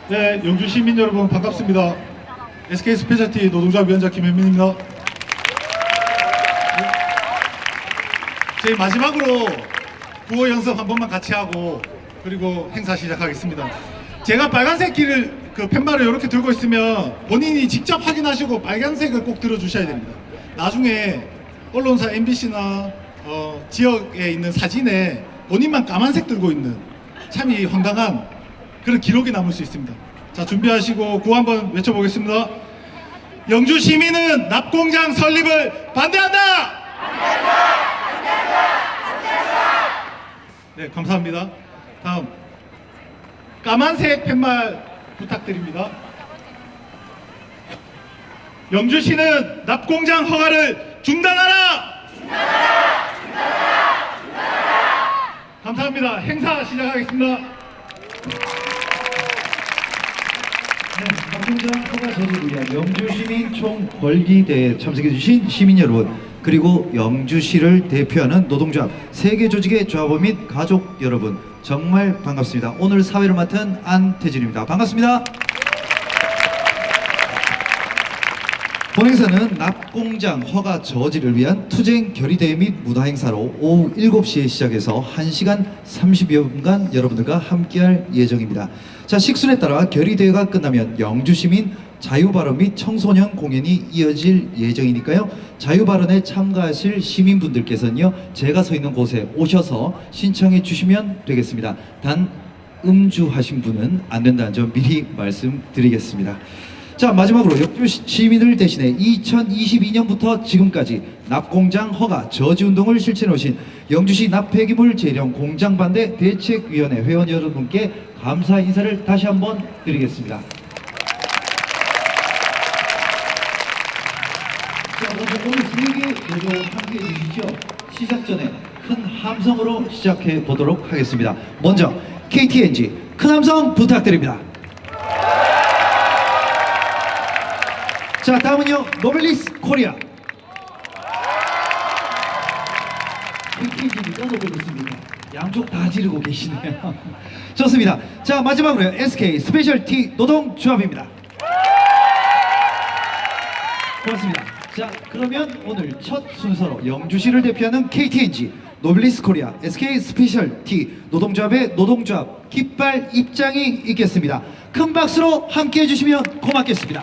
네, 영주 시민 여러분 반갑습니다. SK 스페셜티 노동자 위원장 김현민입니다. 저희 마지막으로 구호 연습 한 번만 같이 하고 그리고 행사 시작하겠습니다. 제가 빨간색 길을 팻말을 이렇게 들고 있으면 본인이 직접 확인하시고 빨간색을 꼭 들어주셔야 됩니다. 나중에 언론사 MBC나 지역에 있는 사진에 본인만 까만색 들고 있는 참 이 황당한 그런 기록이 남을 수 있습니다. 자, 준비하시고 구호 한번 외쳐보겠습니다. 영주 시민은 납공장 설립을 반대한다! 네, 감사합니다. 다음 까만색 팻말 부탁드립니다. 영주시는 납공장 허가를 중단하라! 감사합니다. 행사 시작하겠습니다. 네, 납공장 허가 저지를 위한 영주시민 총궐기대회에 참석해주신 시민 여러분, 그리고 영주시를 대표하는 노동조합, 세계조직의 조합원 및 가족 여러분, 정말 반갑습니다. 오늘 사회를 맡은 안태진입니다. 반갑습니다. 본 행사는 납공장 허가 저지를 위한 투쟁 결의대회 및 문화행사로 오후 7시에 시작해서 1시간 30여 분간 여러분들과 함께할 예정입니다. 자, 식순에 따라 결의대회가 끝나면 영주시민 자유발언 및 청소년 공연이 이어질 예정이니까요. 자유발언에 참가하실 시민분들께서는요, 제가 서 있는 곳에 오셔서 신청해 주시면 되겠습니다. 단 음주하신 분은 안 된다는 점 미리 말씀드리겠습니다. 자, 마지막으로 영주 시민을 대신해 2022년부터 지금까지 납공장 허가 저지운동을 실천해 오신 영주시 납폐기물 재활용 공장반대 대책위원회 회원 여러분께 감사 인사를 다시 한번 드리겠습니다. 자, 오늘 세계 노조 함께해 주시죠. 시작 전에 큰 함성으로 시작해 보도록 하겠습니다. 먼저 KTNG 큰 함성 부탁드립니다. 자, 다음은요, 노벨리스 코리아. KTNG를 떠들고 있습니다. 양쪽 다 지르고 계시네요. 좋습니다. 자, 마지막으로 SK 스페셜티 노동조합입니다. 고맙습니다. 자, 그러면 오늘 첫 순서로 영주시를 대표하는 KTNG, 노벨리스 코리아, SK 스페셜티 노동조합의 노동조합 깃발 입장이 있겠습니다. 큰 박수로 함께 해주시면 고맙겠습니다.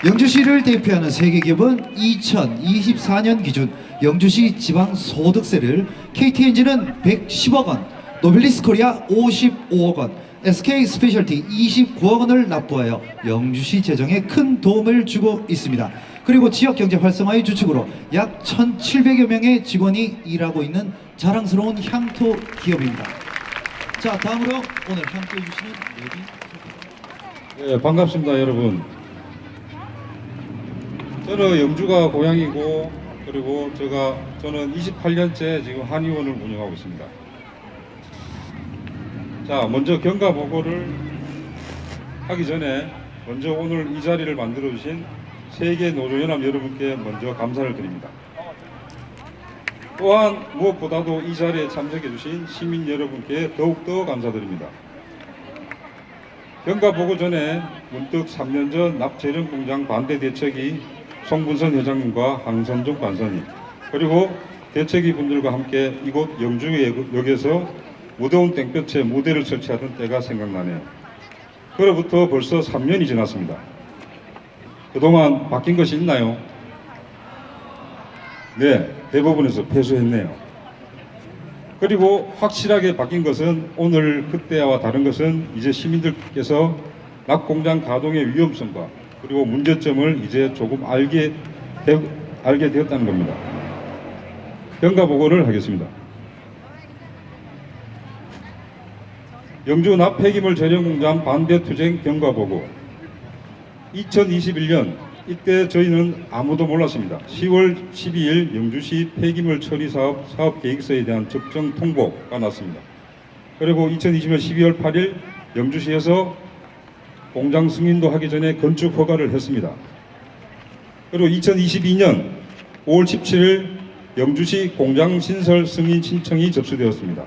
영주시를 대표하는 세계기업은 2024년 기준 영주시 지방소득세를 KTNG는 110억 원, 노벨리스 코리아 55억 원, SK 스페셜티 29억 원을 납부하여 영주시 재정에 큰 도움을 주고 있습니다. 그리고 지역 경제 활성화의 주축으로 약 1,700여 명의 직원이 일하고 있는 자랑스러운 향토 기업입니다. 자, 다음으로 오늘 함께 해주시는 네, 반갑습니다, 여러분. 저는 영주가 고향이고, 그리고 저는 28년째 지금 한의원을 운영하고 있습니다. 자, 먼저 경과 보고를 하기 전에 먼저 오늘 이 자리를 만들어 주신 세계 노조연합 여러분께 먼저 감사를 드립니다. 또한 무엇보다도 이 자리에 참석해 주신 시민 여러분께 더욱더 감사드립니다. 경과 보고 전에 문득 3년 전 납재련 공장 반대 대책위 송분선 회장님과 황선종 관사님 그리고 대책위 분들과 함께 이곳 영주역에서 무더운 땡볕에 무대를 설치하던 때가 생각나네요. 그로부터 벌써 3년이 지났습니다. 그동안 바뀐 것이 있나요? 네, 대부분에서 패소했네요. 그리고 확실하게 바뀐 것은 오늘 그때와 다른 것은 이제 시민들께서 납공장 가동의 위험성과 그리고 문제점을 이제 조금 알게 되었다는 겁니다. 경과 보고를 하겠습니다. 영주 납 폐기물 재련 공장 반대 투쟁 경과 보고. 2021년 이때 저희는 아무도 몰랐습니다. 10월 12일 영주시 폐기물 처리 사업 계획서에 대한 적정 통보가 났습니다. 그리고 2020년 12월 8일 영주시에서 공장 승인도 하기 전에 건축 허가를 했습니다. 그리고 2022년 5월 17일 영주시 공장 신설 승인 신청이 접수되었습니다.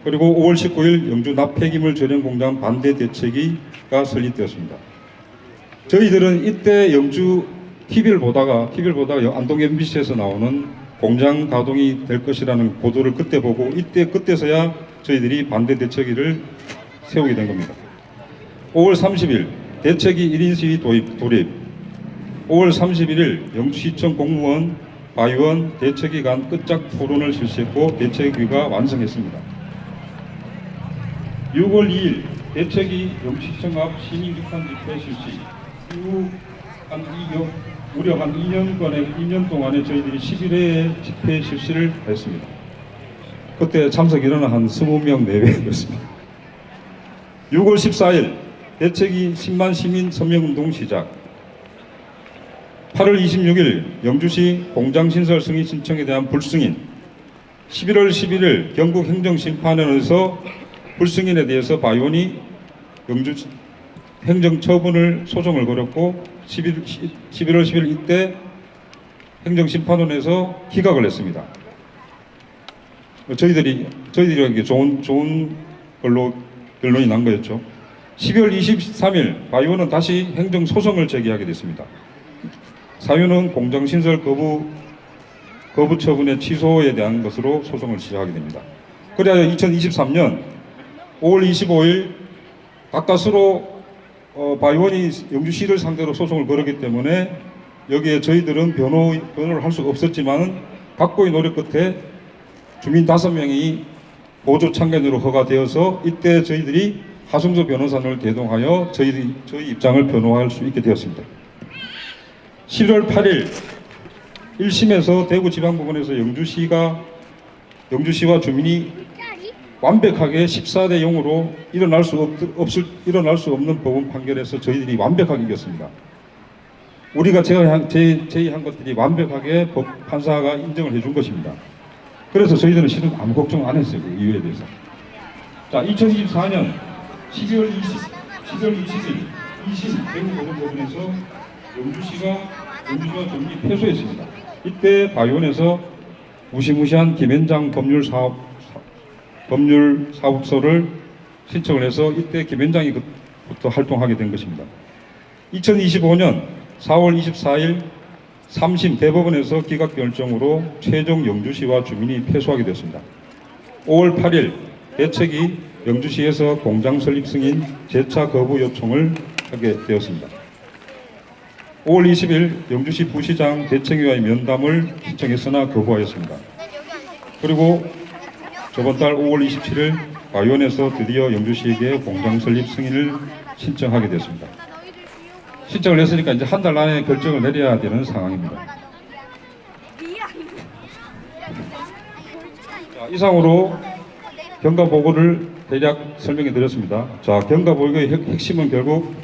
그리고 5월 19일 영주 납 폐기물 재련 공장 반대 대책위가 설립되었습니다. 저희들은 이때 영주 TV를 보다가 안동 MBC에서 나오는 공장 가동이 될 것이라는 보도를 그때 보고 그때서야 저희들이 반대 대책위를 세우게 된 겁니다. 5월 30일 대책위 1인 시위 돌입 5월 31일 영주시청 공무원, 바위원, 대책위 간 끝작 토론을 실시했고 대책위가 완성했습니다. 6월 2일 대책위 영주시청 앞 시민규탄 집회 실시 이후 무려 한 2년 동안에 저희들이 11회의 집회 실시를 했습니다. 그때 참석 인원은 한 20명 내외였습니다. 6월 14일 대책위 10만 시민 서명운동 시작 8월 26일 영주시 공장 신설 승인 신청에 대한 불승인 11월 11일 경북행정심판원에서 불승인에 대해서 바이온이 영주 행정처분을 소송을 걸었고 11월 10일 이때 행정심판원에서 기각을 했습니다. 저희들이 좋은 걸로 결론이 난 거였죠. 12월 23일 바이온은 다시 행정소송을 제기하게 됐습니다. 사유는 공장 신설 거부 처분의 취소에 대한 것으로 소송을 시작하게 됩니다. 그래야 2023년 5월 25일 가까스로 바이온이 영주시를 상대로 소송을 걸었기 때문에 여기에 저희들은 변호를 할 수가 없었지만 각고의 노력 끝에 주민 5명이 보조 참견으로 허가되어서 이때 저희들이 하승조 변호사를 대동하여 저희 입장을 변호할 수 있게 되었습니다. 11월 8일 1심에서 대구지방법원에서 영주시와 주민이 완벽하게 14대 0으로 일어날 수 없는 법원 판결에서 저희들이 완벽하게 이겼습니다. 우리가 제의한 것들이 완벽하게 판사가 인정을 해준 것입니다. 그래서 저희들은 실은 아무 걱정 안 했어요. 그 이유에 대해서. 자, 2024년 12월 20일 2심 대구고등법원에서 영주시와 주민이 패소했습니다. 이때 바이온에서 무시무시한 김현장 법률사업소를 신청을 해서 이때 김현장이 부터 활동하게 된 것입니다. 2025년 4월 24일 3심 대법원에서 기각 결정으로 최종 영주시와 주민이 패소하게 됐습니다. 5월 8일 대책위 영주시에서 공장 설립 승인 재차 거부 요청을 하게 되었습니다. 5월 20일 영주시 부시장 대책위와의 면담을 신청했으나 거부하였습니다. 그리고 저번 달 5월 27일 바이온에서 드디어 영주시에게 공장 설립 승인을 신청하게 됐습니다. 신청을 했으니까 이제 한 달 안에 결정을 내려야 되는 상황입니다. 자, 이상으로 경과 보고를 대략 설명해 드렸습니다. 자, 경과 보고의 핵심은 결국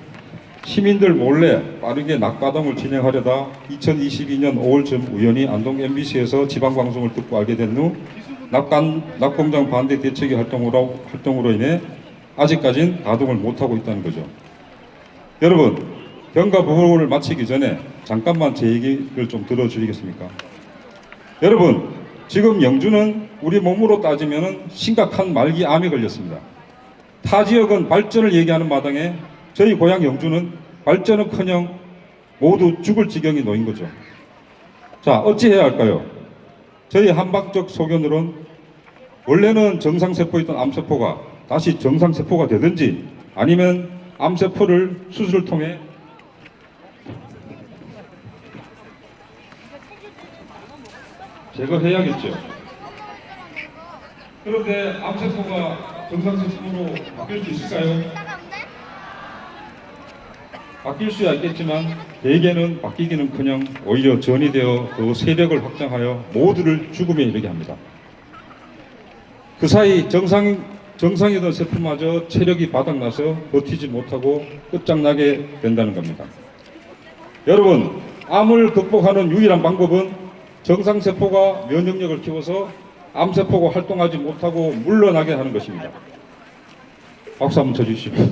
시민들 몰래 빠르게 낙가동을 진행하려다 2022년 5월쯤 우연히 안동 MBC에서 지방방송을 듣고 알게 된 후 납공장 반대 대책위 활동으로 인해 아직까지는 가동을 못하고 있다는 거죠. 여러분, 경과 보고를 마치기 전에 잠깐만 제 얘기를 좀 들어주시겠습니까? 여러분, 지금 영주는 우리 몸으로 따지면 심각한 말기암에 걸렸습니다. 타 지역은 발전을 얘기하는 마당에 저희 고향 영주는 발전은커녕 모두 죽을 지경이 놓인 거죠. 자, 어찌해야 할까요? 저희 한방적 소견으로는 원래는 정상세포였던 암세포가 다시 정상세포가 되든지 아니면 암세포를 수술을 통해 제거해야겠죠. 그런데 암세포가 정상세포로 바뀔 수 있을까요? 바뀔 수야 있겠지만 대개는 바뀌기는커녕 오히려 전이 되어 그 세력을 확장하여 모두를 죽음에 이르게 합니다. 그 사이 정상이던 세포마저 체력이 바닥나서 버티지 못하고 끝장나게 된다는 겁니다. 여러분, 암을 극복하는 유일한 방법은 정상세포가 면역력을 키워서 암세포가 활동하지 못하고 물러나게 하는 것입니다. 박수 한번 쳐주십시오.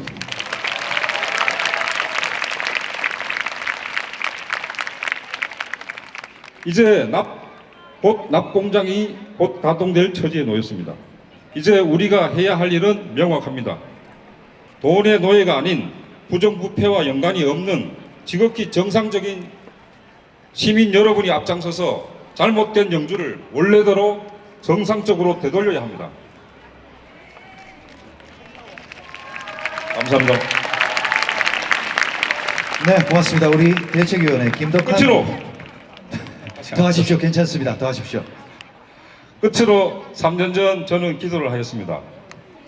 이제 납공장이 곧 가동될 처지에 놓였습니다. 이제 우리가 해야 할 일은 명확합니다. 돈의 노예가 아닌 부정부패와 연관이 없는 지극히 정상적인 시민 여러분이 앞장서서 잘못된 영주를 원래대로 정상적으로 되돌려야 합니다. 감사합니다. 네, 고맙습니다. 우리 대책위원회 김덕한. 끝으로 더 하십시오. 괜찮습니다. 더 하십시오. 끝으로 3년 전 저는 기도를 하였습니다.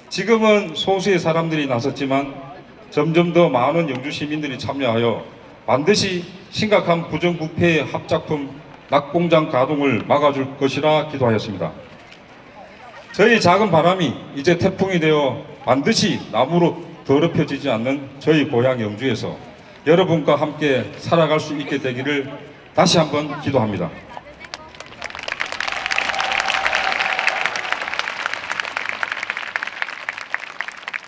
지금은 소수의 사람들이 나섰지만 점점 더 많은 영주 시민들이 참여하여 반드시 심각한 부정부패의 합작품 낙공장 가동을 막아줄 것이라 기도하였습니다. 저희 작은 바람이 이제 태풍이 되어 반드시 나무로 더럽혀지지 않는 저희 고향 영주에서 여러분과 함께 살아갈 수 있게 되기를 다시 한번 기도합니다.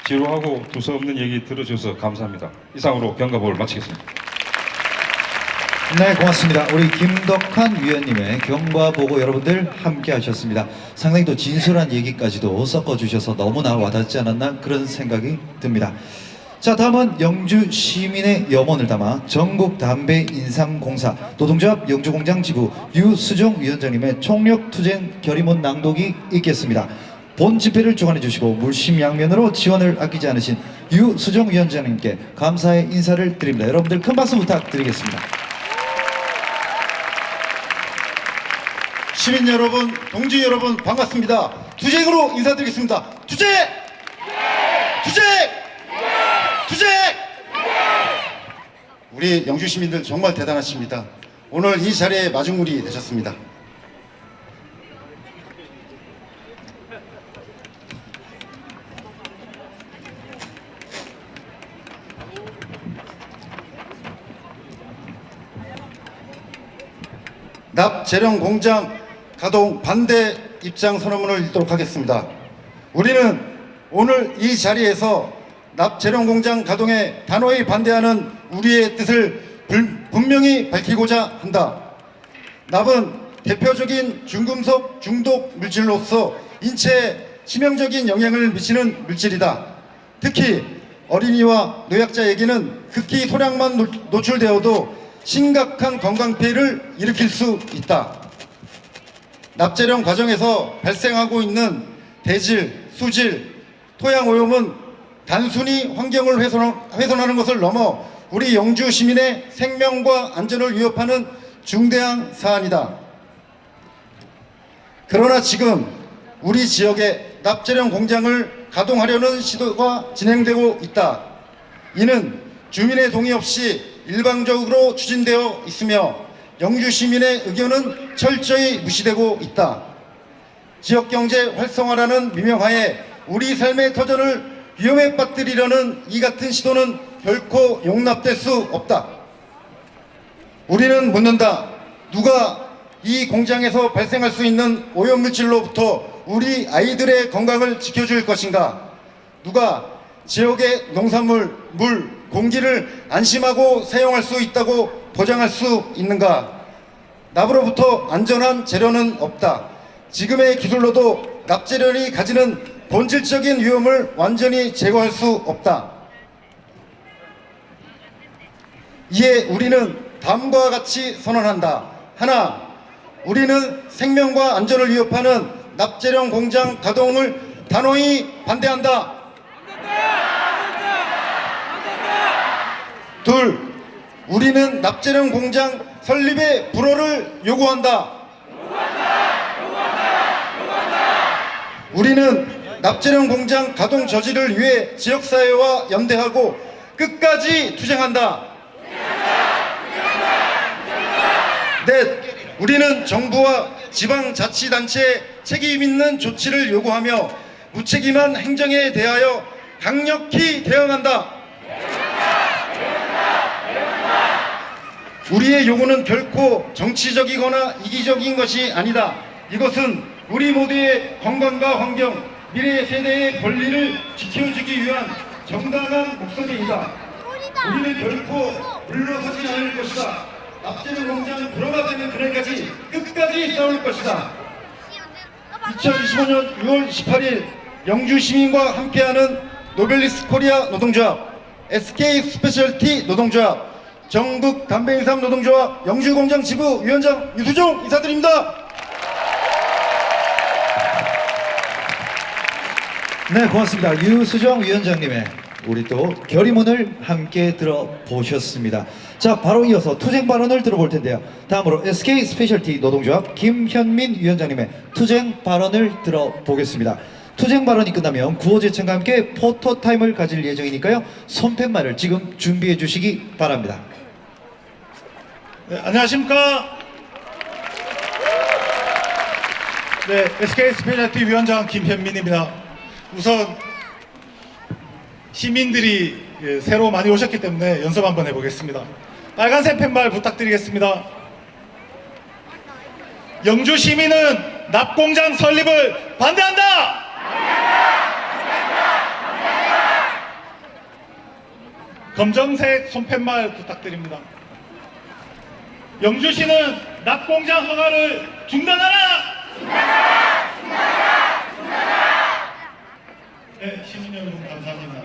지루하고 두서없는 얘기 들어주셔서 감사합니다. 이상으로 경과보를 마치겠습니다. 네, 고맙습니다. 우리 김덕한 위원님의 경과보고 여러분들 함께 하셨습니다. 상당히 또 진솔한 얘기까지도 섞어주셔서 너무나 와닿지 않았나 그런 생각이 듭니다. 자, 다음은 영주 시민의 염원을 담아 전국 담배 인상공사 노동조합 영주공장 지부 유수정 위원장님의 총력투쟁 결의문 낭독이 있겠습니다. 본 집회를 주관해 주시고 물심양면으로 지원을 아끼지 않으신 유수정 위원장님께 감사의 인사를 드립니다. 여러분들 큰 박수 부탁드리겠습니다. 시민 여러분, 동지 여러분 반갑습니다. 투쟁으로 인사드리겠습니다. 투쟁! 투쟁! 투쟁! 우리 영주 시민들 정말 대단하십니다. 오늘 이 자리에 마중물이 되셨습니다. 납재령 공장 가동 반대 입장 선언문을 읽도록 하겠습니다. 우리는 오늘 이 자리에서 납재령 공장 가동에 단호히 반대하는 우리의 뜻을 분명히 밝히고자 한다. 납은 대표적인 중금속 중독 물질로서 인체에 치명적인 영향을 미치는 물질이다. 특히 어린이와 노약자에게는 극히 소량만 노출되어도 심각한 건강 피해를 일으킬 수 있다. 납재령 과정에서 발생하고 있는 대질, 수질, 토양 오염은 단순히 환경을 훼손하는 것을 넘어 우리 영주 시민의 생명과 안전을 위협하는 중대한 사안이다. 그러나 지금 우리 지역에 납재령 공장을 가동하려는 시도가 진행되고 있다. 이는 주민의 동의 없이 일방적으로 추진되어 있으며 영주 시민의 의견은 철저히 무시되고 있다. 지역경제 활성화라는 미명하에 우리 삶의 터전을 위험에 빠뜨리려는 이 같은 시도는 결코 용납될 수 없다. 우리는 묻는다. 누가 이 공장에서 발생할 수 있는 오염물질로부터 우리 아이들의 건강을 지켜줄 것인가? 누가 지역의 농산물, 물, 공기를 안심하고 사용할 수 있다고 보장할 수 있는가? 납으로부터 안전한 재료는 없다. 지금의 기술로도 납재련이 가지는 본질적인 위험을 완전히 제거할 수 없다. 이에 우리는 다음과 같이 선언한다. 하나, 우리는 생명과 안전을 위협하는 납재령 공장 가동을 단호히 반대한다. 둘, 우리는 납재령 공장 설립의 불허를 요구한다. 우리는 납재령 공장 가동 저지를 위해 지역사회와 연대하고 끝까지 투쟁한다. 넷, 우리는 정부와 지방자치단체에 책임 있는 조치를 요구하며 무책임한 행정에 대하여 강력히 대응한다. 우리의 요구는 결코 정치적이거나 이기적인 것이 아니다. 이것은 우리 모두의 건강과 환경, 미래 세대의 권리를 지켜주기 위한 정당한 목소리이다. 우리는 결코 물러서지 않을 것이다. 납재령 공장 불허가 되는 그날까지 끝까지 싸울 것이다. 2025년 6월 18일 영주 시민과 함께하는 노벨리스 코리아 노동조합, SK 스페셜티 노동조합, 전국 담배인삼 노동조합 영주 공장 지부 위원장 유수종 인사드립니다. 네, 고맙습니다. 유수정 위원장님의 우리 또 결의문을 함께 들어보셨습니다. 자, 바로 이어서 투쟁 발언을 들어볼 텐데요. 다음으로 SK 스페셜티 노동조합 김현민 위원장님의 투쟁 발언을 들어보겠습니다. 투쟁 발언이 끝나면 구호제청과 함께 포토타임을 가질 예정이니까요. 손팻말을 지금 준비해 주시기 바랍니다. 네, 안녕하십니까? 네, SK 스페셜티 위원장 김현민입니다. 우선 시민들이 새로 많이 오셨기 때문에 연습 한번 해보겠습니다. 빨간색 팻말 부탁드리겠습니다. 영주 시민은 납공장 설립을 반대한다! 검정색 손팻말 부탁드립니다. 영주시는 납공장 허가를 중단하라! 네, 시민 여러분 감사합니다.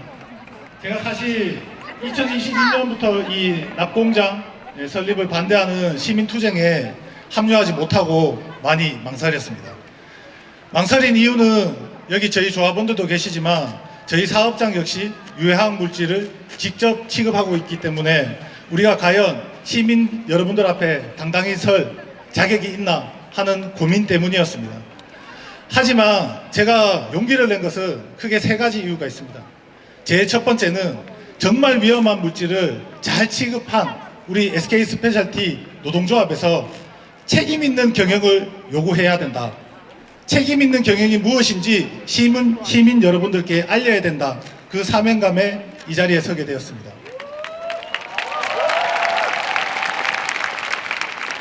제가 사실 2022년부터 이 납공장 설립을 반대하는 시민투쟁에 합류하지 못하고 많이 망설였습니다. 망설인 이유는 여기 저희 조합원들도 계시지만 저희 사업장 역시 유해화학 물질을 직접 취급하고 있기 때문에 우리가 과연 시민 여러분들 앞에 당당히 설 자격이 있나 하는 고민 때문이었습니다. 하지만 제가 용기를 낸 것은 크게 세 가지 이유가 있습니다. 제 첫 번째는 정말 위험한 물질을 잘 취급한 우리 SK 스페셜티 노동조합에서 책임 있는 경영을 요구해야 된다. 책임 있는 경영이 무엇인지 시민 여러분들께 알려야 된다. 그 사명감에 이 자리에 서게 되었습니다.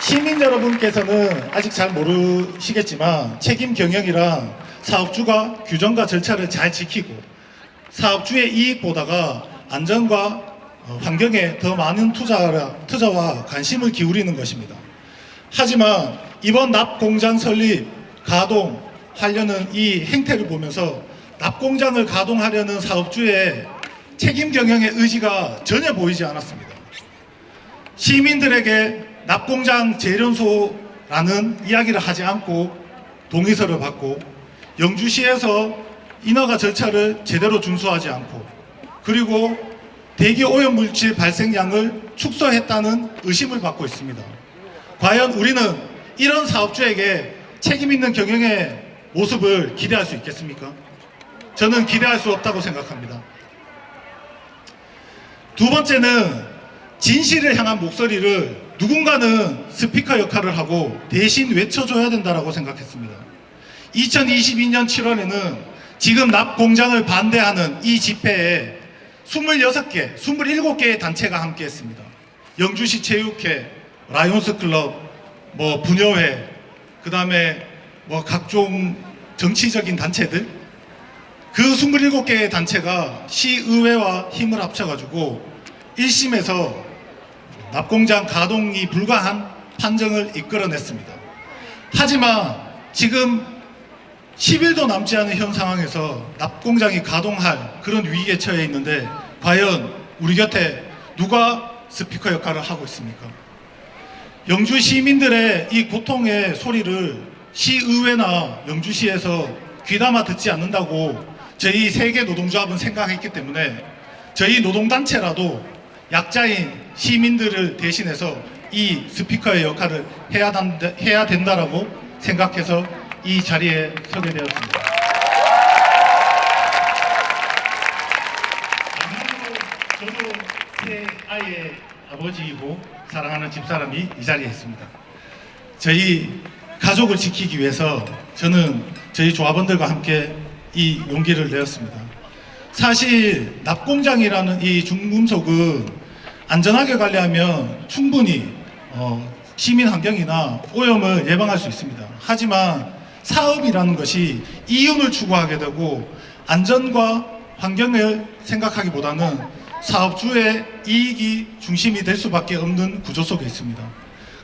시민 여러분께서는 아직 잘 모르시겠지만 책임 경영이란 사업주가 규정과 절차를 잘 지키고 사업주의 이익보다가 안전과 환경에 더 많은 투자와 관심을 기울이는 것입니다. 하지만 이번 납공장 설립, 가동하려는 이 행태를 보면서 납공장을 가동하려는 사업주의 책임 경영의 의지가 전혀 보이지 않았습니다. 시민들에게 납공장 재련소라는 이야기를 하지 않고 동의서를 받고 영주시에서 인허가 절차를 제대로 준수하지 않고 그리고 대기 오염 물질 발생량을 축소했다는 의심을 받고 있습니다. 과연 우리는 이런 사업주에게 책임 있는 경영의 모습을 기대할 수 있겠습니까? 저는 기대할 수 없다고 생각합니다. 두 번째는 진실을 향한 목소리를 누군가는 스피커 역할을 하고 대신 외쳐줘야 된다고 생각했습니다. 2022년 7월에는 지금 납공장을 반대하는 이 집회에 26개, 27개의 단체가 함께했습니다. 영주시 체육회, 라이온스 클럽, 부녀회, 그 다음에 각종 정치적인 단체들, 그 27개의 단체가 시의회와 힘을 합쳐가지고 1심에서 납공장 가동이 불가한 판정을 이끌어냈습니다. 하지만 지금 10일도 남지 않은 현 상황에서 납공장이 가동할 그런 위기에 처해 있는데 과연 우리 곁에 누가 스피커 역할을 하고 있습니까? 영주 시민들의 이 고통의 소리를 시의회나 영주시에서 귀담아 듣지 않는다고 저희 세계 노동조합은 생각했기 때문에 저희 노동단체라도 약자인 시민들을 대신해서 이 스피커의 역할을 해야 된다라고 생각해서 이 자리에 서게 되었습니다. 저도 세 아이의 아버지이고 사랑하는 집사람이 이 자리에 있습니다. 저희 가족을 지키기 위해서 저는 저희 조합원들과 함께 이 용기를 내었습니다. 사실 납공장이라는 이 중금속은 안전하게 관리하면 충분히 시민 환경이나 오염을 예방할 수 있습니다. 하지만 사업이라는 것이 이윤을 추구하게 되고 안전과 환경을 생각하기보다는 사업주의 이익이 중심이 될 수밖에 없는 구조 속에 있습니다.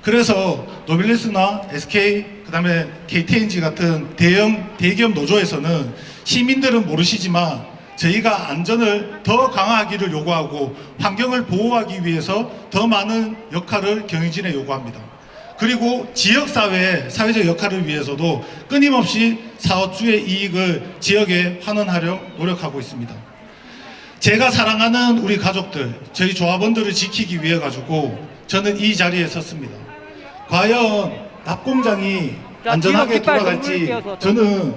그래서 노빌리스나 SK, 그다음에 KTNG 같은 대기업 노조에서는 시민들은 모르시지만 저희가 안전을 더 강화하기를 요구하고 환경을 보호하기 위해서 더 많은 역할을 경영진에 요구합니다. 그리고 지역사회의 사회적 역할을 위해서도 끊임없이 사업주의 이익을 지역에 환원하려 노력하고 있습니다. 제가 사랑하는 우리 가족들, 저희 조합원들을 지키기 위해 가지고 저는 이 자리에 섰습니다. 과연 납공장이 안전하게 돌아갈지 저는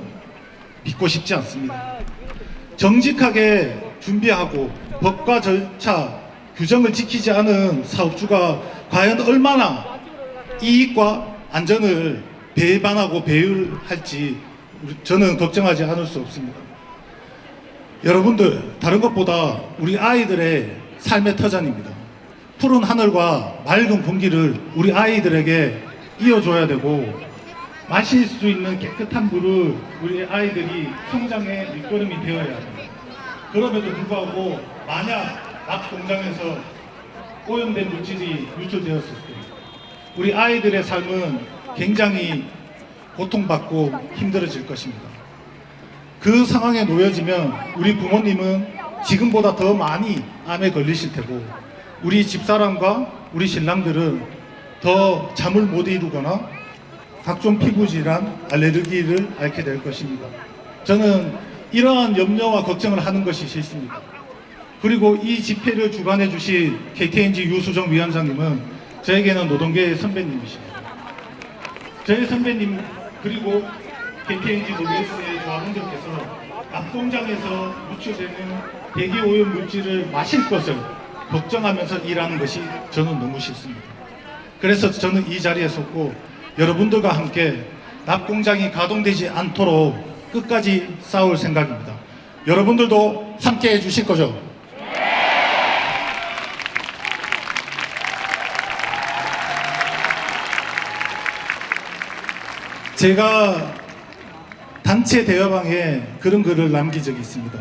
믿고 싶지 않습니다. 정직하게 준비하고 법과 절차, 규정을 지키지 않은 사업주가 과연 얼마나 이익과 안전을 배반하고 배율할지 저는 걱정하지 않을 수 없습니다. 여러분들, 다른 것보다 우리 아이들의 삶의 터전입니다. 푸른 하늘과 맑은 공기를 우리 아이들에게 이어줘야 되고 마실 수 있는 깨끗한 물을 우리 아이들이 성장의 밑거름이 되어야 합니다. 그럼에도 불구하고 만약 납공장에서 오염된 물질이 유출되었을 때 우리 아이들의 삶은 굉장히 고통받고 힘들어질 것입니다. 그 상황에 놓여지면 우리 부모님은 지금보다 더 많이 암에 걸리실 테고 우리 집사람과 우리 신랑들은 더 잠을 못 이루거나 각종 피부질환, 알레르기를 앓게 될 것입니다. 저는 이러한 염려와 걱정을 하는 것이 싫습니다. 그리고 이 집회를 주관해 주신 KTNG 유수정 위원장님은 저에게는 노동계의 선배님이십니다. 저희 선배님 그리고 KTNG 노베스의 조합원들께서 납공장에서 유출되는 대기 오염 물질을 마실 것을 걱정하면서 일하는 것이 저는 너무 싫습니다. 그래서 저는 이 자리에 섰고 여러분들과 함께 납공장이 가동되지 않도록 끝까지 싸울 생각입니다. 여러분들도 함께 해주실 거죠? 제가 단체 대화방에 그런 글을 남긴 적이 있습니다.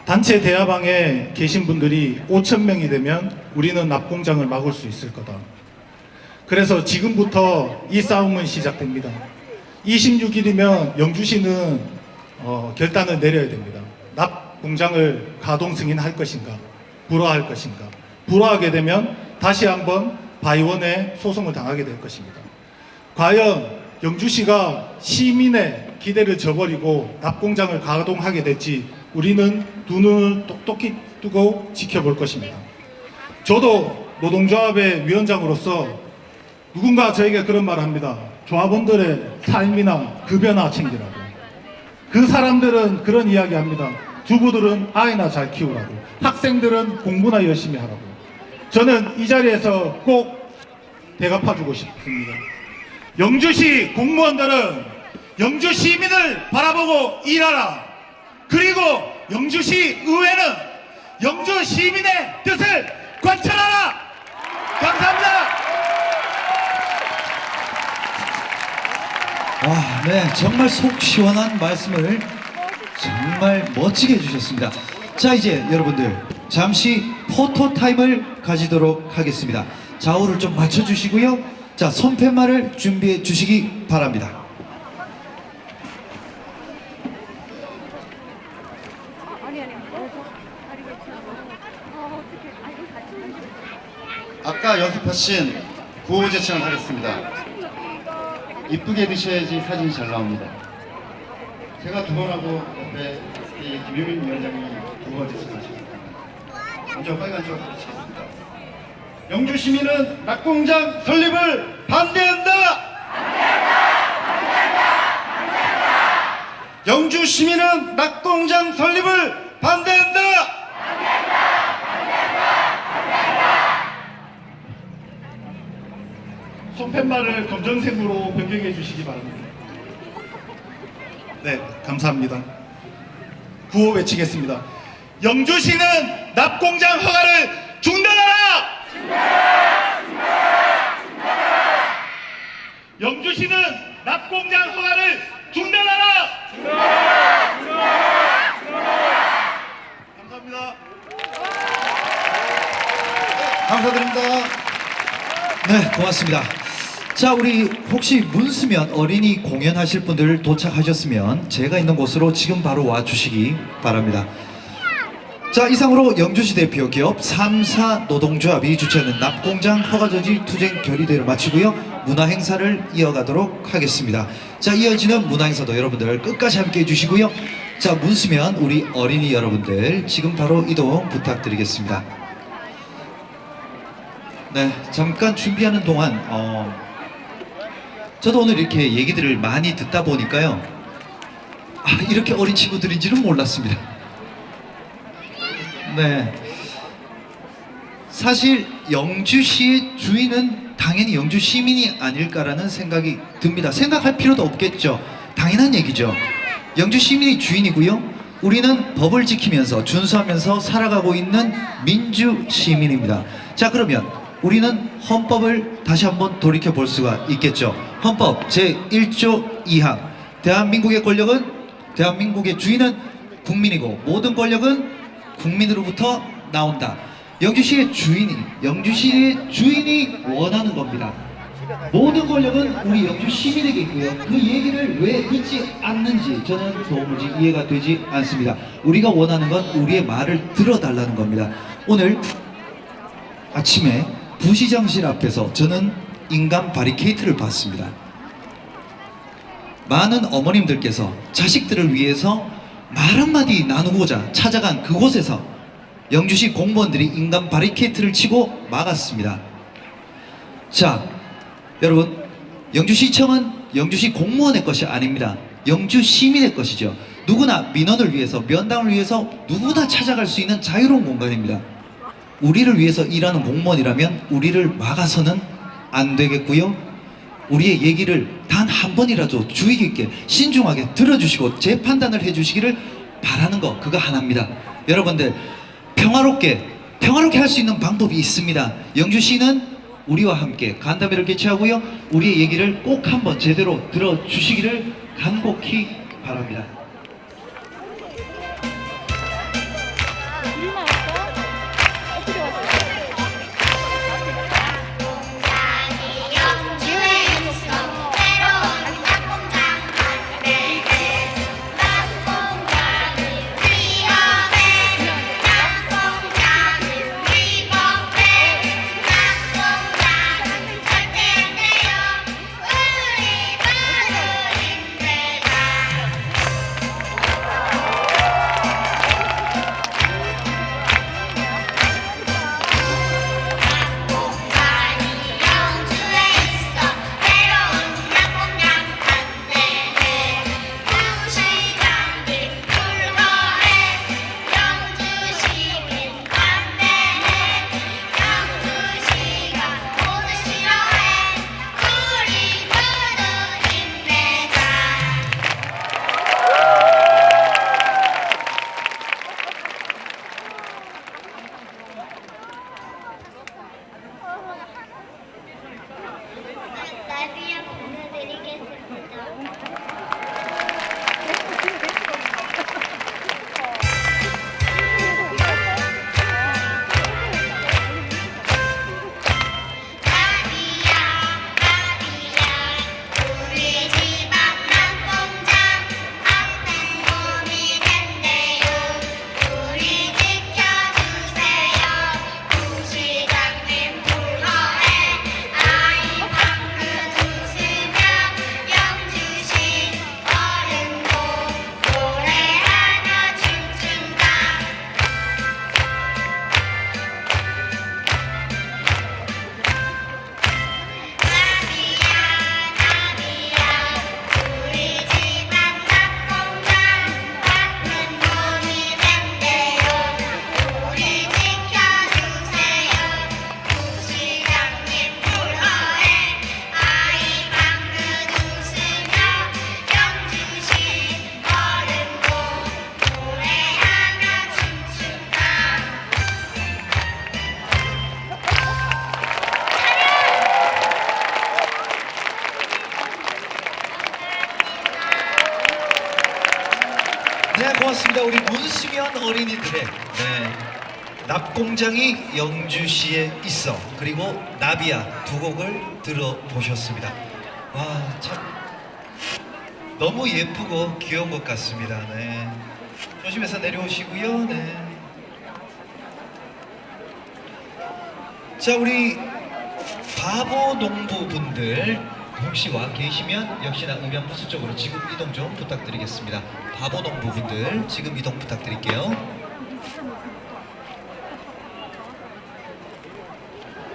단체 대화방에 계신 분들이 5,000명이 되면 우리는 납공장을 막을 수 있을 거다. 그래서 지금부터 이 싸움은 시작됩니다. 26일이면 영주시는 결단을 내려야 됩니다. 납공장을 가동 승인할 것인가, 불허할 것인가. 불허하게 되면 다시 한번 바이원에 소송을 당하게 될 것입니다. 과연 영주시가 시민의 기대를 저버리고 납공장을 가동하게 될지 우리는 두 눈을 똑똑히 뜨고 지켜볼 것입니다. 저도 노동조합의 위원장으로서 누군가 저에게 그런 말을 합니다. 조합원들의 삶이나 급여나 챙기라고. 그 사람들은 그런 이야기 합니다. 주부들은 아이나 잘 키우라고. 학생들은 공부나 열심히 하라고. 저는 이 자리에서 꼭 대갚아주고 싶습니다. 영주시 공무원들은 영주 시민을 바라보고 일하라. 그리고 영주시 의회는 영주 시민의 뜻을 관철하라. 감사합니다. 네, 정말 속 시원한 말씀을 정말 멋지게 해주셨습니다. 자, 이제 여러분들 잠시 포토 타임을 가지도록 하겠습니다. 좌우를 좀 맞춰주시고요. 자, 손팻말을 준비해 주시기 바랍니다. 아까 연습하신 구호 제청을 하겠습니다. 이쁘게 드셔야지 사진이 잘 나옵니다. 제가 2번 하고 옆에 SK 김효민 위원장이 2번 제청하시겠습니다. 먼저 빨간 쪽 하시겠습니다. 영주 시민은 낙공장 설립을 반대한다! 영주 시민은 낙공장 설립을 반대한다! 손팻말을 검정색으로 변경해 주시기 바랍니다. 네, 감사합니다. 구호 외치겠습니다. 영주시는 납공장 허가를 중단하라! 영주시는 납공장 허가를 중단하라! 감사합니다. 감사드립니다. 네, 고맙습니다. 자, 우리 혹시 문수면 어린이 공연하실 분들 도착하셨으면 제가 있는 곳으로 지금 바로 와주시기 바랍니다. 자, 이상으로 영주시 대표 기업 3사 노동조합이 주최하는 납공장 허가저지 투쟁 결의대회를 마치고요. 문화행사를 이어가도록 하겠습니다. 자, 이어지는 문화행사도 여러분들 끝까지 함께 해주시고요. 자, 문수면 우리 어린이 여러분들 지금 바로 이동 부탁드리겠습니다. 네, 잠깐 준비하는 동안 저도 오늘 이렇게 얘기들을 많이 듣다 보니까요, 이렇게 어린 친구들인지는 몰랐습니다. 네, 사실 영주시의 주인은 당연히 영주 시민이 아닐까라는 생각이 듭니다. 생각할 필요도 없겠죠. 당연한 얘기죠. 영주 시민이 주인이고요, 우리는 법을 지키면서 준수하면서 살아가고 있는 민주 시민입니다. 자, 그러면 우리는 헌법을 다시 한번 돌이켜 볼 수가 있겠죠. 헌법 제1조 2항 대한민국의 권력은, 대한민국의 주인은 국민이고 모든 권력은 국민으로부터 나온다. 영주시의 주인이 원하는 겁니다. 모든 권력은 우리 영주 시민에게 있고요. 그 얘기를 왜 듣지 않는지 저는 도무지 이해가 되지 않습니다. 우리가 원하는 건 우리의 말을 들어달라는 겁니다. 오늘 아침에 부시장실 앞에서 저는 인간 바리케이트를 봤습니다. 많은 어머님들께서 자식들을 위해서 말 한마디 나누고자 찾아간 그곳에서 영주시 공무원들이 인간 바리케이트를 치고 막았습니다. 자, 여러분, 영주시청은 영주시 공무원의 것이 아닙니다. 영주 시민의 것이죠. 누구나 민원을 위해서, 면담을 위해서 누구나 찾아갈 수 있는 자유로운 공간입니다. 우리를 위해서 일하는 공무원이라면 우리를 막아서는 안 되겠고요. 우리의 얘기를 단 한 번이라도 주의 깊게 신중하게 들어주시고 제 판단을 해주시기를 바라는 거, 그거 하나입니다. 여러분들, 평화롭게 할 수 있는 방법이 있습니다. 영주시는 우리와 함께 간담회를 개최하고요, 우리의 얘기를 꼭 한번 제대로 들어주시기를 간곡히 바랍니다. 어린이들의 납공장이 영주시에 있어 그리고 나비야 두 곡을 들어보셨습니다. 와, 참 너무 예쁘고 귀여운 것 같습니다. 네. 조심해서 내려오시고요. 네. 자, 우리 바보 농부분들 혹시 와 계시면 역시나 음향부스 쪽으로 지금 이동 좀 부탁드리겠습니다. 바보 농부분들 지금 이동 부탁드릴게요.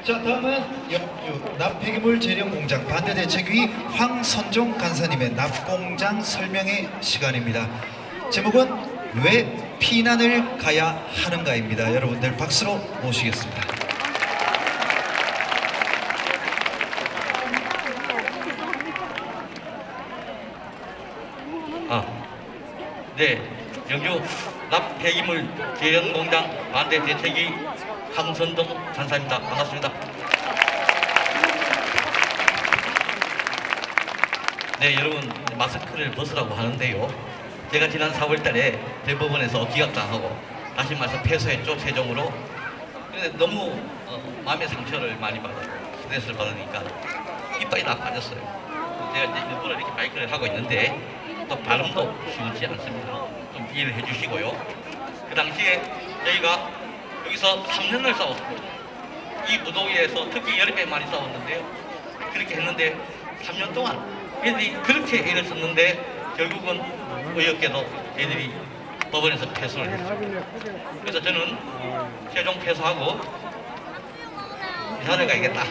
자, 다음은 영주 납폐기물 재련 공장 반대대책위 황선종 간사님의 납공장 설명의 시간입니다. 제목은 왜 피난을 가야 하는가입니다. 여러분들 박수로 모시겠습니다. 네, 영주 납폐기물 재련 공장 반대 대책위 황선동 간사입니다. 반갑습니다. 네, 여러분 마스크를 벗으라고 하는데요. 제가 지난 4월달에 대법원에서 기각당하고 다시 말해서 패소했죠, 최종으로. 근데 너무 마음의 상처를 많이 받아요. 스트레스를 받으니까 이빨이 다 빠졌어요. 제가 이제 일부러 이렇게 마이크를 하고 있는데 또 발음도 쉬우지 않습니다. 좀 이해를 해주시고요. 그 당시에 저희가 여기서 3년을 싸웠습니다. 이 무더위에서 특히 여름에 많이 싸웠는데요. 그렇게 했는데 3년 동안 애들이 그렇게 애를 썼는데 결국은 어이없게도 애들이 법원에서 패소를 했습니다. 그래서 저는 최종 패소하고 이사를 가야겠다.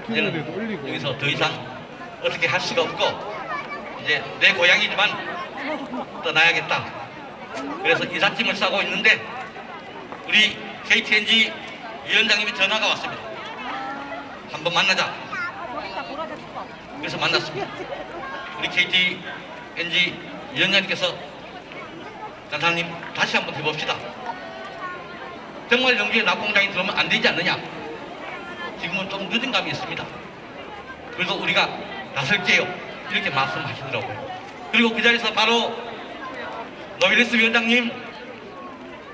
저는 여기서 더 이상 어떻게 할 수가 없고 이제 내 고향이지만 떠나야겠다. 그래서 이삿짐을 싸고 있는데 우리 KTNG 위원장님이 전화가 왔습니다. 한번 만나자. 그래서 만났습니다. 우리 KTNG 위원장님께서 간사님 다시 한번 해봅시다. 정말 영주에 납공장이 들어오면 안 되지 않느냐. 지금은 좀 늦은 감이 있습니다. 그래서 우리가 나설게요. 이렇게 말씀하시더라고요. 그리고 그 자리에서 바로 노빌리스 위원장님,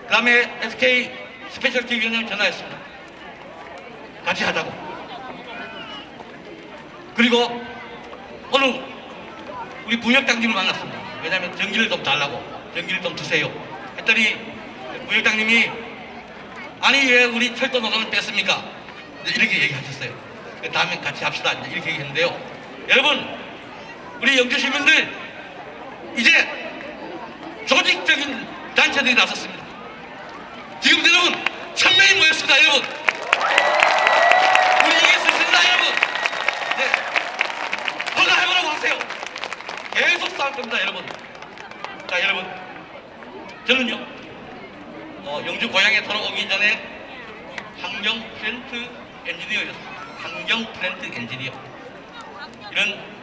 그 다음에 SK 스페셜티 위원장님 전화했습니다. 같이 하자고. 그리고 오늘 우리 부역장님을 만났습니다. 왜냐하면 전기를 좀 달라고, 전기를 좀 주세요 했더니 부역장님이 아니 왜 우리 철도 노선을 뺐습니까? 이렇게 얘기하셨어요. 그 다음에 같이 합시다 이렇게 얘기했는데요. 여러분 우리 영주 시민들 이제 조직적인 단체들이 나섰습니다. 지금 여러분 1000명이 모였습니다. 여러분 우리 이길 수 있습니다. 여러분 네. 허가해보라고 하세요. 계속 싸울 겁니다. 여러분. 자 여러분 저는요 영주 고향에 돌아오기 전에 환경 플랜트 엔지니어였습니다. 환경 플랜트 엔지니어. 이런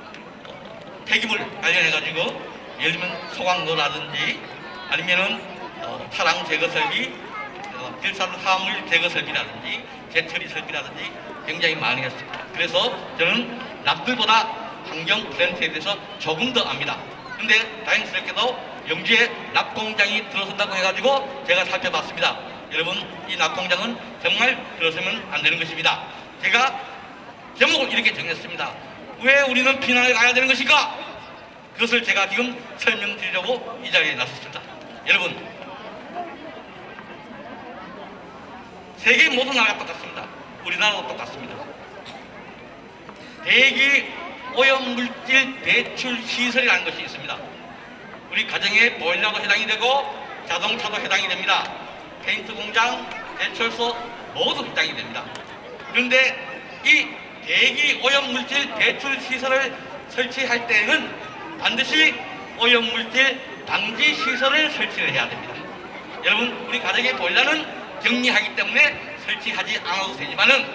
폐기물 관련해가지고 예를 들면 소각로라든지 아니면은 타랑 제거 설비, 질산 화물 제거 설비라든지 재처리 설비라든지 굉장히 많이 했습니다. 그래서 저는 남들보다 환경 플랜트에 대해서 조금 더 압니다. 근데 다행스럽게도 영주에 납공장이 들어선다고 해가지고 제가 살펴봤습니다. 여러분 이 납공장은 정말 들어서면 안 되는 것입니다. 제가 제목을 이렇게 정했습니다. 왜 우리는 피난을 가야 되는 것인가? 그것을 제가 지금 설명드리려고 이 자리에 나섰습니다. 여러분 세계 모든 나라가 똑같습니다. 우리나라도 똑같습니다. 대기 오염물질 배출 시설이라는 것이 있습니다. 우리 가정의 보일러도 해당이 되고 자동차도 해당이 됩니다. 페인트 공장, 제철소 모두 해당이 됩니다. 그런데 이 대기 오염물질 배출 시설을 설치할 때에는 반드시 오염물질 방지 시설을 설치를 해야 됩니다. 여러분 우리 가정의 보일러는 격리하기 때문에 설치하지 않아도 되지만은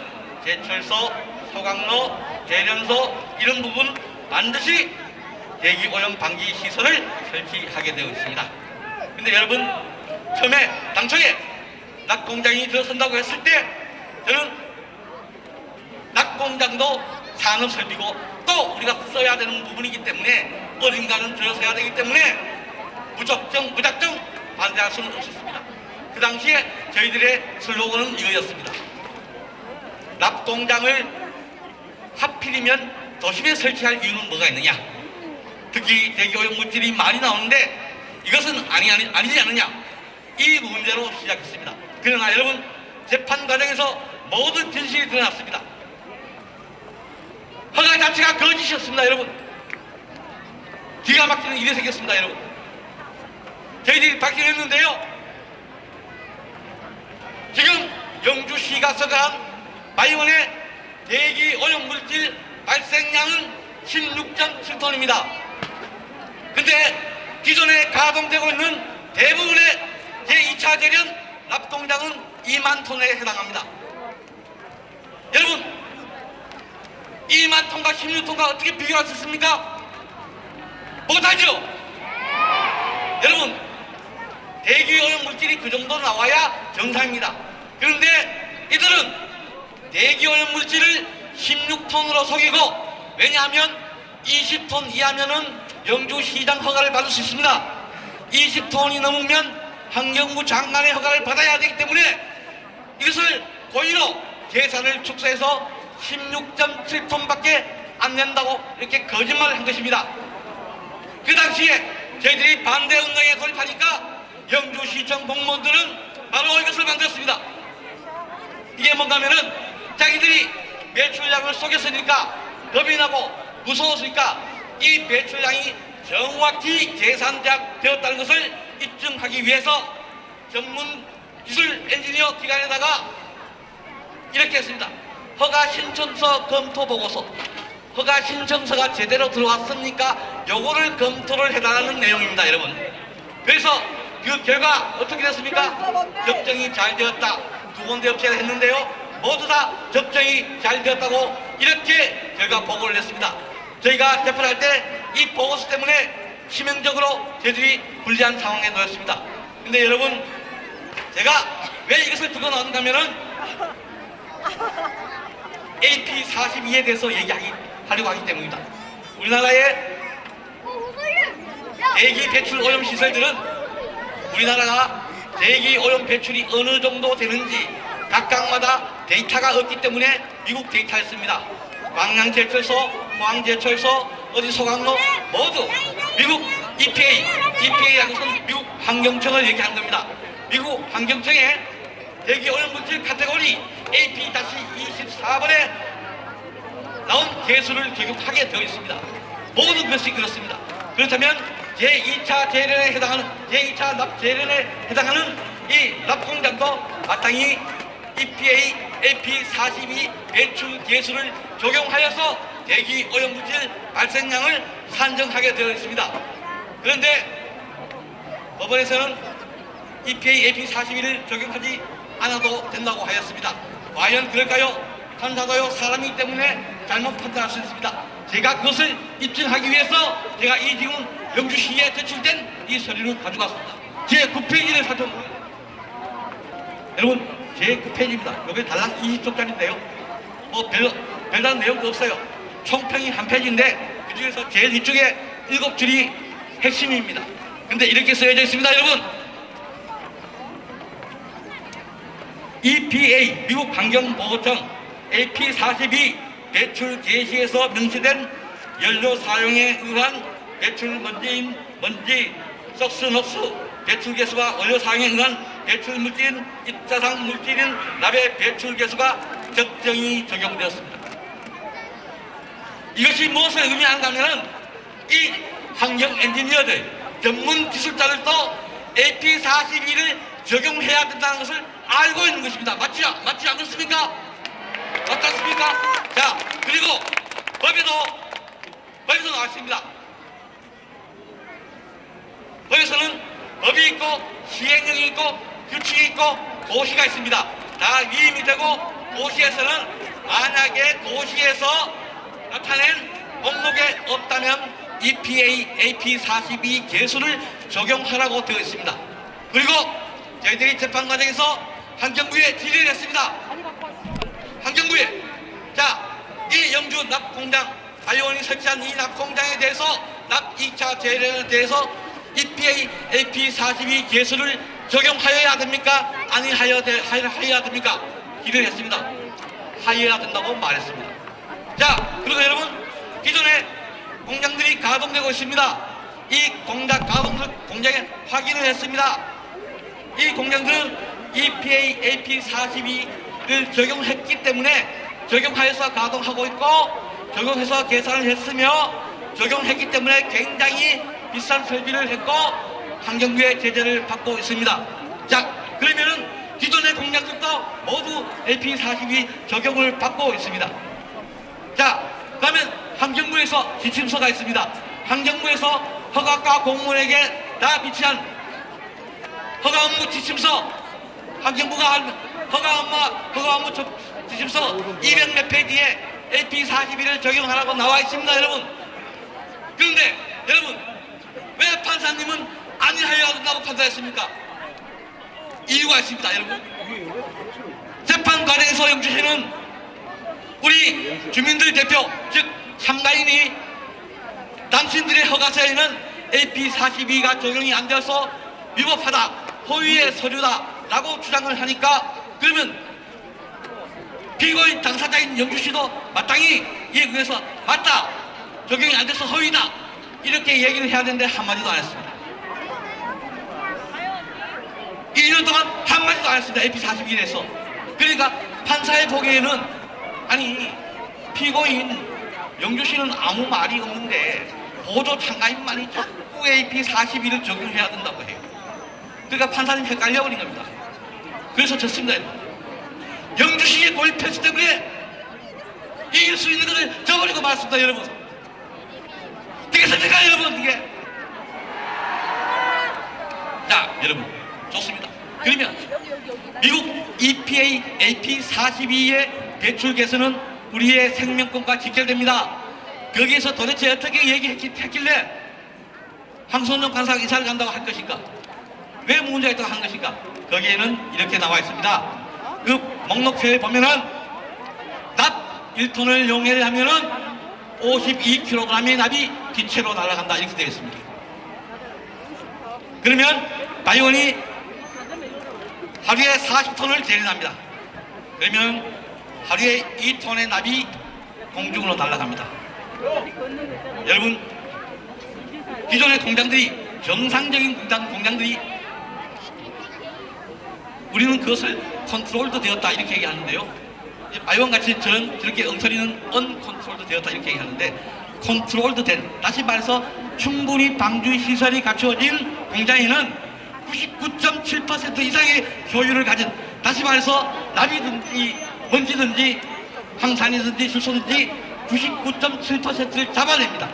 제철소, 소각로, 대련소 이런 부분 반드시 대기 오염 방지 시설을 설치하게 되어 있습니다. 근데 여러분 처음에 당초에 낙공장이 들어선다고 했을 때 저는 낙공장도 산업설비고 또 우리가 써야 되는 부분이기 때문에 어딘가는 들어서야 되기 때문에 무작정 반대할 수는 없었습니다. 그 당시에 저희들의 슬로건은 이거였습니다. 납공장을 하필이면 도심에 설치할 이유는 뭐가 있느냐? 특히 대기오염 물질이 많이 나오는데 이것은 아니지 않느냐? 이 문제로 시작했습니다. 그러나 여러분, 재판 과정에서 모든 진실이 드러났습니다. 허가 자체가 거짓이었습니다, 여러분. 기가 막히는 일이 생겼습니다, 여러분. 저희들이 밝혀냈는데요. 지금 영주시가 서간 바이온의 대기 오염 물질 발생량은 16.7톤입니다. 근데 기존에 가동되고 있는 대부분의 제2차 재련 납공장은 2만 톤에 해당합니다. 여러분, 2만 톤과 16톤과 어떻게 비교할 수 있습니까? 못하죠? 여러분, 대기오염 물질이 그 정도 나와야 정상입니다. 그런데 이들은 대기오염 물질을 16톤으로 속이고, 왜냐하면 20톤 이하면은 영주시장 허가를 받을 수 있습니다. 20톤이 넘으면 환경부 장관의 허가를 받아야 되기 때문에 이것을 고의로 계산을 축소해서 16.7톤밖에 안 낸다고 이렇게 거짓말을 한 것입니다. 그 당시에 저희들이 반대 운동에 돌입하니까 영주시청 공무원들은 바로 이것을 만들었습니다. 이게 뭔가면은 자기들이 매출량을 속였으니까 겁이 나고 무서웠으니까 이 배출량이 정확히 계산되었다는 것을 입증하기 위해서 전문 기술 엔지니어 기관에다가 이렇게 했습니다. 허가 신청서 검토 보고서. 허가 신청서가 제대로 들어왔습니까? 요거를 검토를 해달라는 내용입니다, 여러분. 그래서 그 결과 어떻게 됐습니까? 접정이 잘 되었다. 두 군데 업체가 했는데요. 모두 다 접정이 잘 되었다고 이렇게 결과 보고를 냈습니다. 저희가 재판할 때 이 보고서 때문에 치명적으로 저희들이 불리한 상황에 놓였습니다. 근데 여러분, 제가 왜 이것을 들고 나왔는가 하면은 AP42에 대해서 얘기하려고 하기 때문입니다. 우리나라의 대기 배출 오염 시설들은 우리나라가 대기 오염 배출이 어느 정도 되는지 각각마다 데이터가 없기 때문에 미국 데이터였습니다. 광양제철소, 포항제철소, 어디 소강로 모두 미국 EPA라는 것은 미국 환경청을 얘기한 겁니다. 미국 환경청에 대기 오염물질 카테고리 AP-24번에 나온 개수를 적용하게 되어 있습니다. 모든 것이 그렇습니다. 그렇다면 제2차 재련에 해당하는 제2차 납 재련에 해당하는 이 납공장도 마땅히 EPA AP42 배출 개수를 적용하여서 대기 오염물질 발생량을 산정하게 되어 있습니다. 그런데 법원에서는 EPA AP41을 적용하지 않아도 된다고 하였습니다. 과연 그럴까요? 판사도요 사람이기 때문에 잘못 판단할 수 있습니다. 제가 그것을 입증하기 위해서 제가 이 지금 영주시에 제출된 이 서류를 가져갔습니다. 제 9페이지를 살펴보면 여러분, 제 9페이지입니다. 여기 달랑 20쪽짜리인데요. 뭐 별다른 내용도 없어요. 총평이 한 페이지인데 그 중에서 제일 이쪽에 7줄이 핵심입니다. 근데 이렇게 쓰여져 있습니다, 여러분. EPA 미국 환경보호청 AP42 배출 개시에서 명시된 연료 사용에 의한 배출 먼지, 석스, 녹스 배출 개수가 원료 사용에 의한 배출 물질인 입자상 물질인 납의 배출 개수가 적정히 적용되었습니다. 이것이 무엇을 의미하는가 하면은 이 환경 엔지니어들, 전문 기술자들도 AP42를 적용해야 된다는 것을 알고 있는 것입니다. 맞지 않습니까? 맞지 않습니까? 자, 그리고 법에도 나왔습니다. 법에서는 법이 있고 시행령이 있고 규칙이 있고 고시가 있습니다. 다 위임이 되고 고시에서는 만약에 고시에서 나타낸 목록에 없다면 EPA AP42 개수를 적용하라고 되어 있습니다. 그리고 저희들이 재판 과정에서 환경부에 질의를 했습니다. 환경부에 이 영주 납공장 바이오원이 설치한 이 납공장에 대해서 납 2차 재련에 대해서 EPA AP42 개수를 적용하여야 됩니까? 아니 하여야 됩니까? 기대를 했습니다. 하여야 된다고 말했습니다. 자, 그리고 여러분, 기존에 공장들이 가동되고 있습니다. 이 공장에 확인을 했습니다. 이 공장들은 EPA AP42를 적용했기 때문에 적용하여서 가동하고 있고 적용해서 계산을 했으며 적용했기 때문에 굉장히 비싼 설비를 했고 환경부의 제재를 받고 있습니다. 자, 그러면은 기존의 공장들도 모두 AP42 적용을 받고 있습니다. 자, 그러면 환경부에서 지침서가 있습니다. 환경부에서 허가과 공무원에게 다 비치한 허가 업무 지침서, 환경부가 한 허가 업무 지침서 200몇 페이지에 AP42를 적용하라고 나와 있습니다, 여러분. 그런데 여러분, 왜 판사님은 아니하여야 된다고 판사했습니까? 이유가 있습니다, 여러분. 재판 과정에서 영주시는 우리 주민들 대표, 즉 참가인이 당신들의 허가서에는 AP42가 적용이 안 되어서 위법하다, 허위의 서류다 라고 주장을 하니까, 그러면 피고인 당사자인 영주씨도 마땅히 이에 의해서 맞다, 적용이 안 돼서 허위다 이렇게 얘기를 해야 되는데 한마디도 안 했습니다. 1년 동안 한마디도 안 했습니다. AP42에서. 그러니까 판사의 보기에는, 아니 피고인 영주씨는 아무 말이 없는데 보조 참가인만이 자꾸 AP42를 적용해야 된다고 해요. 그러니까 판사님 헷갈려버린 겁니다. 그래서 졌습니다. 영주시의 고립 폐지 때문에 이길 수 있는 것을 저버리고 말았습니다, 여러분. 되겠습니까, 여러분? 이게. 자, 여러분, 좋습니다. 그러면 미국 EPA AP42의 배출 개수는 우리의 생명권과 직결됩니다. 거기에서 도대체 어떻게 얘기했길래 황선종 판사가 이사를 간다고 할 것인가? 왜 문제가 있다고 한 것인가? 거기에는 이렇게 나와 있습니다. 그 목록표에 보면은 납 1톤을 용해를 하면은 52kg의 납이 기체로 날아간다 이렇게 되어 있습니다. 그러면 바이온이 하루에 40톤을 재련합니다. 그러면 하루에 2톤의 납이 공중으로 날아갑니다. 여러분, 기존의 공장들이, 정상적인 공장들이 우리는 그것을 컨트롤도 되었다 이렇게 얘기하는데요. 바이온같이 저렇게 엉터리는 언컨트롤도 되었다 이렇게 얘기하는데, 컨트롤도 된, 다시 말해서 충분히 방주 시설이 갖추어진 공장에는 99.7% 이상의 효율을 가진, 다시 말해서 납이든지 먼지든지 황산이든지 수소든지 99.7%를 잡아냅니다.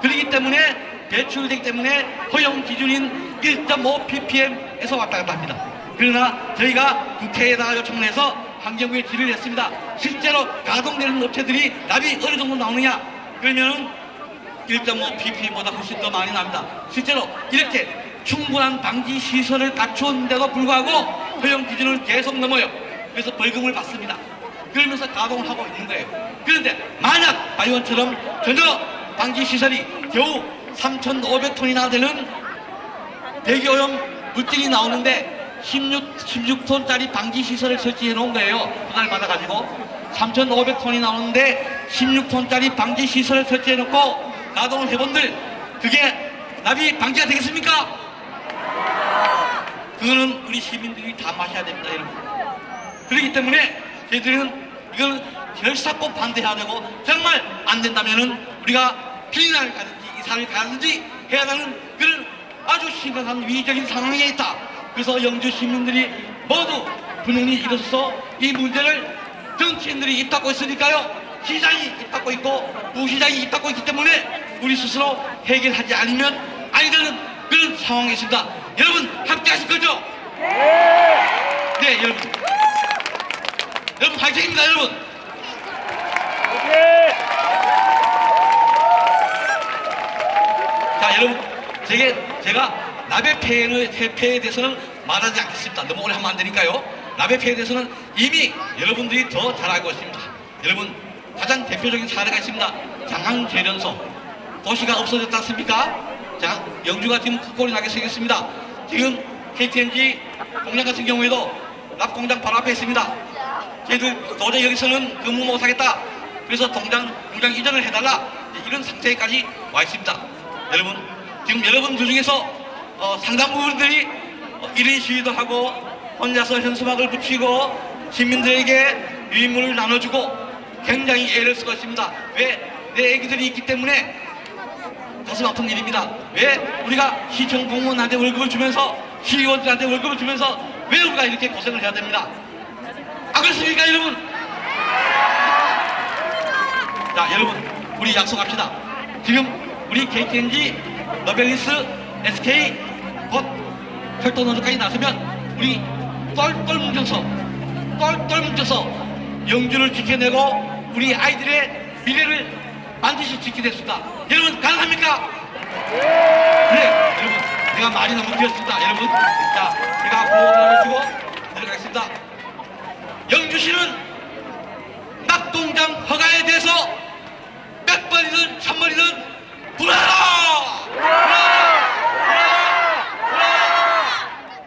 그렇기 때문에 배출되기 때문에 허용 기준인 1.5 ppm에서 왔다 갔다 합니다. 그러나 저희가 국회에다가 요청을 해서 환경부에 질의를 했습니다. 실제로 가동되는 업체들이 납이 어느 정도 나오느냐? 그러면은 1.5 ppm보다 훨씬 더 많이 납니다. 실제로 이렇게 충분한 방지 시설을 갖추었는데도 불구하고 허용 기준을 계속 넘어요. 그래서 벌금을 받습니다. 그러면서 가동을 하고 있는 거예요. 그런데 만약 바이온처럼 전혀 방지 시설이 겨우 3,500톤이나 되는 대기오염 물질이 나오는데 16톤짜리 방지 시설을 설치해 놓은 거예요. 허가를 받아가지고 3,500톤이 나오는데 16톤짜리 방지 시설을 설치해 놓고 가동을 해본들 그게 납이 방지가 되겠습니까? 그거는 우리 시민들이 다 마셔야 됩니다, 여러분. 그렇기 때문에 저희들은 이걸 결사코 반대해야 되고, 정말 안 된다면은 우리가 피난을 가든지 이사를 가든지 해야 하는 그런 아주 심각한 위기적인 상황에 있다. 그래서 영주 시민들이 모두 분홍이 일어서서 이 문제를 정치인들이 입 닫고 있으니까요, 시장이 입 닫고 있고 부시장이 입 닫고 있기 때문에 우리 스스로 해결하지 않으면 아니 되는 그런 상황이 있습니다. 여러분 함께하실 거죠? 네, 여러분. 여러분 화이팅입니다, 여러분. 자, 여러분, 제가 납의 폐해에 대해서는 말하지 않겠습니다. 너무 오래 하면 안 되니까요. 납의 폐해에 대해서는 이미 여러분들이 더 잘 알고 있습니다. 여러분, 가장 대표적인 사례가 있습니다. 장항제련소. 도시가 없어졌지 않습니까? 자, 영주가 지금 큰 꼴이 나게 생겼습니다. 지금 KTNG 공장 같은 경우에도 납 공장 바로 앞에 있습니다. 저희들 도저히 여기서는 근무 못하겠다. 그래서 공장 이전을 해달라. 이런 상태까지 와 있습니다. 여러분, 지금 여러분들 중에서 상당 부분들이 1인 시위도 하고 혼자서 현수막을 붙이고 시민들에게 유인물을 나눠주고 굉장히 애를 쓰고 있습니다. 왜? 내 애기들이 있기 때문에 가슴 아픈 일입니다. 왜 우리가 시청 공무원한테 월급을 주면서 시의원들한테 월급을 주면서 왜 우리가 이렇게 고생을 해야 됩니다. 안 그렇습니까 여러분? 자 여러분, 우리 약속합시다. 지금 우리 KTNG, 너벨리스, SK 곧 철도 노조까지 나서면 우리 똘똘 뭉쳐서 영주를 지켜내고 우리 아이들의 미래를 반드시 지키겠습니다. 여러분 가능합니까? 네, 여러분 제가 말이 너무 길었습니다. 여러분, 자 제가 구호를 하시고 내려가겠습니다. 영주시는 낙동강 허가에 대해서 100번이든 1000번이든 불하라!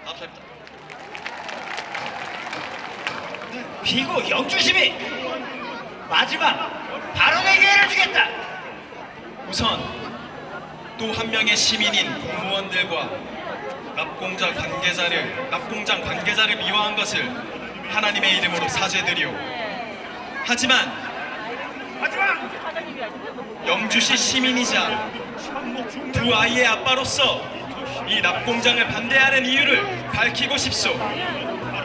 감사합니다. 비고 영주시민 마지막 발언의 기회를 주겠다. 우선 또 한 명의 시민인 공무원들과 납공장 관계자를 미화한 것을 하나님의 이름으로 사죄드리오. 하지만 영주시 시민이자 두 아이의 아빠로서 이 납공장을 반대하는 이유를 밝히고 싶소.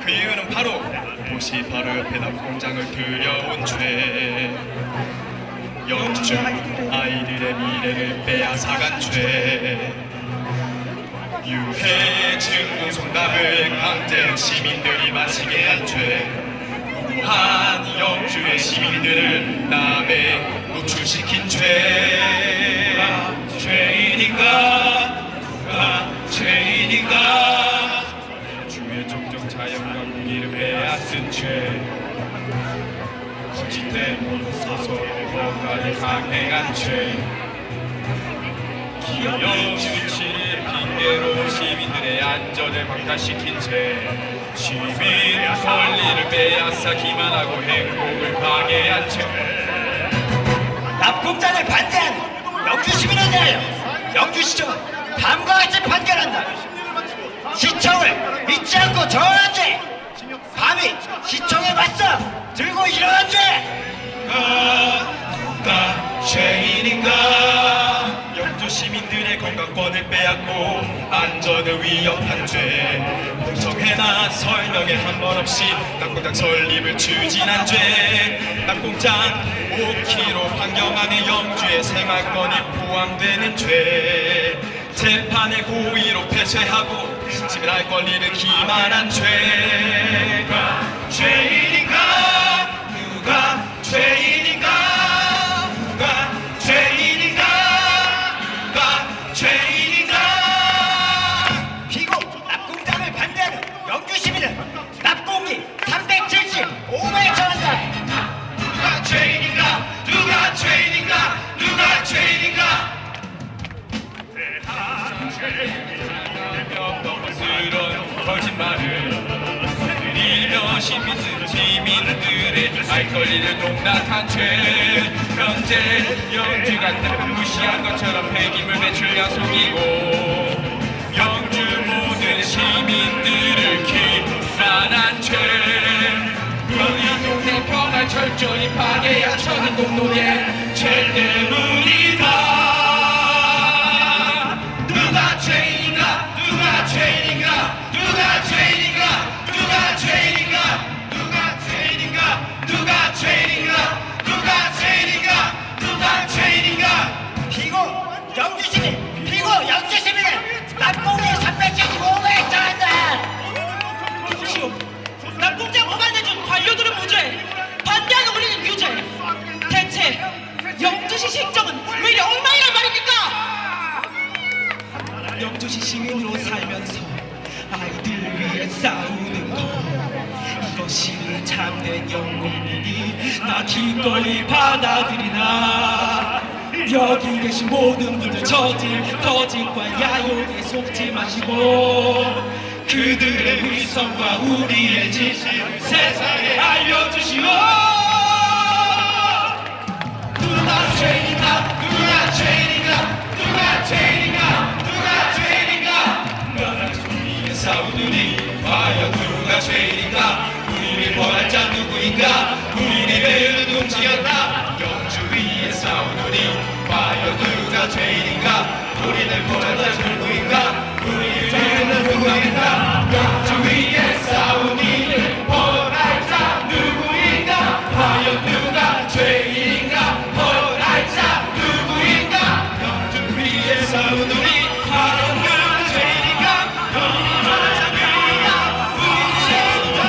그 이유는 바로 무엇이 바로 옆에 납공장을 들여온 죄, 영주 아이들의 미래를 빼앗아간 죄, 유해증 공송납을 강제 시민들이 마시게 한 죄, 무고한 영주의 시민들을 남에 노출시킨 죄. 죄인인가? 누가 죄인인가? 주의 종종 자연과 공기를 빼앗은 죄, 거짓된 서서 뭔가를 강행한 죄, 영주치를 핑계로 시민들의 안전을 방탄시킨 죄, 시민 권리를 빼앗아 기만하고 행복을 방해한 죄. 납공장을 반대한 영주시민에 대하여 영주시청은 다음과 같이 판결한다. 시청을 믿지 않고 저항한 죄, 밤이 시청에 맞서 들고 일어난 죄. 누가 죄인인가? 영주 시민들의 건강권을 빼앗고 안전을 위협한 죄, 공청회나 설명에 한 번 없이 낙공장 설립을 추진한 죄, 낙공장 5km 반경 안에 영주의 생활권이 포함되는 죄, 재판을 고의로 폐쇄하고 시민할 권리를 기만한 죄. 죄인인가? 누가 죄인인가? 누가 죄인인가? 누가 죄인인가? 비고 납공장을 반대하는 영주시민은 납공기 375배 정한다. 누가 죄인인가? 누가 죄인인가? 누가 죄인인가? 뻔뻔스러운 거짓말을 들이며 시민들의 알 권리를 농락한 죄, 현재 영주가 무시한 것처럼 폐기물 배출량 속이고 영주 모든 시민들을 기만한 죄, 우리 동네 평화를 철저히 파괴한 천인동로의 죄 때문이다. 누가 죄인인가? 누가 죄인인가? 누가 죄인인가? 누가 죄인인가? 누가 죄인인가? 누가 죄인인가? 누가 죄인인가? 누가 죄인인가? 비고 영주시민, 비고 영주시민은 납공기 375배 정한다. 누구시오? 납공장 허가내준 관료들은 무죄, 반대하는 우리는 유죄. 대체 영주시 시정은 왜 이리 엉망이란 말입니까? 영주시 시민으로 살면서 아이들 위해 싸우는 것, 이것이 참된 영웅이니 나 기꺼이 받아들이나. 여기 계신 모든 분들 거짓과 야욕에 속지 마시고 그들의 위선과 우리의 진실 세상에 알려주시오. 누가 죄인가 누가 죄인가 누가 죄인가 누가 죄인가 너랑 주위에 싸우느니 과연 누가 죄인가 우리를 벌할 자 누구인가 우리를 배우는 움직였다 영주 위에 싸우느니 과연 누가 죄인가 우리를 벌할 자 누구인가 우리를 배우는 누구인가 영주 위에 싸우니 벌할 자 누구인가 과연 누가 죄인가 벌할 자 누구인가 영주 위에 싸우느니 과연 누가 죄인가 벌할 자 누구인가 우리 죄인가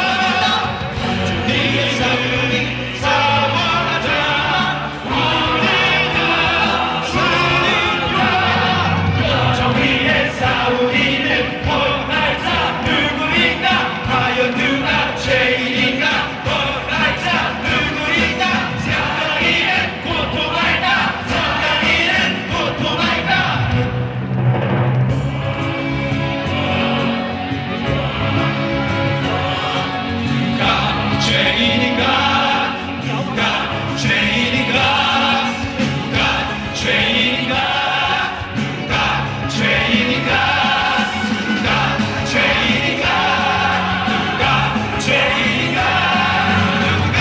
영주 위에 싸우니 싸워하자 우리가 싸우니까 영주 위에 싸우니는 벌할 자 누구인가 과연 누가 죄인인가 벌할 자 누구인가 성당이는 고통할까 성당이는 고통할까 누가 죄인인가 누가 죄인인가 누가 죄인인가 누가 죄인인가 누가 죄인인가 누가 죄인인가 누가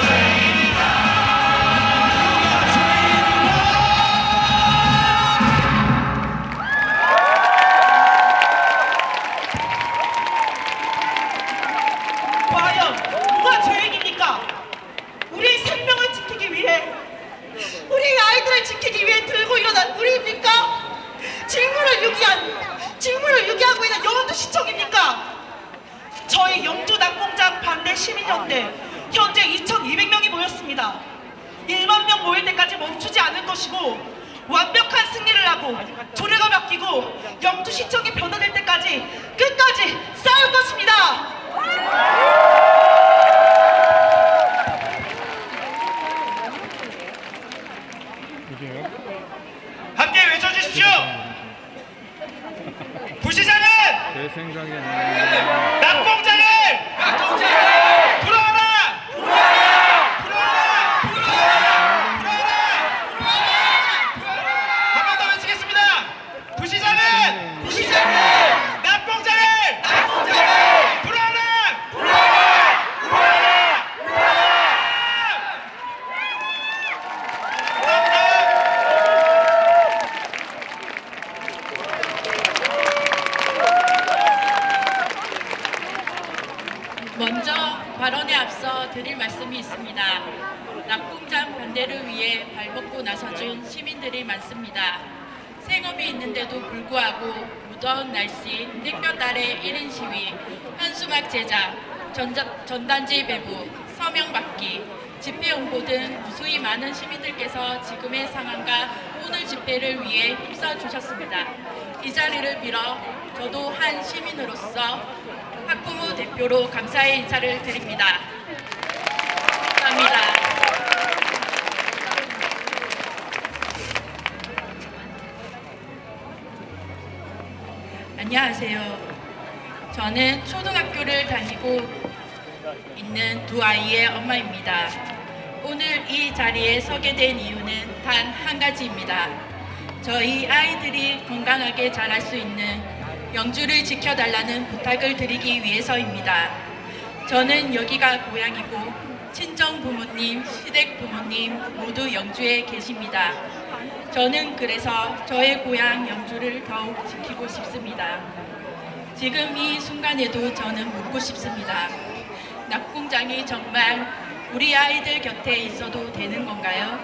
죄인인가 과연 누가 죄인입니까? 우리의 생명을 지키기 위해, 우리 아이들을 지키기 위해 들고 일어난 우리입니까? 직무를 유기하고 있는 영주시청입니까? 저희 영주 낙공장 반대 시민연대 현재 2,200명이 모였습니다. 1만 명 모일 때까지 멈추지 않을 것이고 완벽한 승리를 하고 조례가 바뀌고 영주시청이 변화될 때까지 끝까지 싸울 것입니다. 함께 외쳐주십시오. 부시장은 낙공장을 불어라 한 번 더 외치겠습니다. 부시장은 낙공장을 불어라 먼저 발언에 앞서 드릴 말씀이 있습니다. 낙공장 반대를 위해 발벗고 나서준 시민들이 많습니다. 생업이 있는데도 불구하고 무더운 날씨, 땡볕 아래 1인 시위, 현수막 제작, 전단지 배부, 서명 받기, 집회 홍보 등 무수히 많은 시민들께서 지금의 상황과 오늘 집회를 위해 힘써주셨습니다. 이 자리를 빌어 저도 한 시민으로서 학부모 대표로 감사의 인사를 드립니다. 감사합니다. 안녕하세요. 저는 초등학교를 다니고 있는 두 아이의 엄마입니다. 오늘 이 자리에 서게 된 이유는 단 한 가지입니다. 저희 아이들이 건강하게 자랄 수 있는 영주를 지켜달라는 부탁을 드리기 위해서입니다. 저는 여기가 고향이고 친정 부모님, 시댁 부모님 모두 영주에 계십니다. 저는 그래서 저의 고향 영주를 더욱 지키고 싶습니다. 지금 이 순간에도 저는 묻고 싶습니다. 낙공장이 정말 우리 아이들 곁에 있어도 되는 건가요?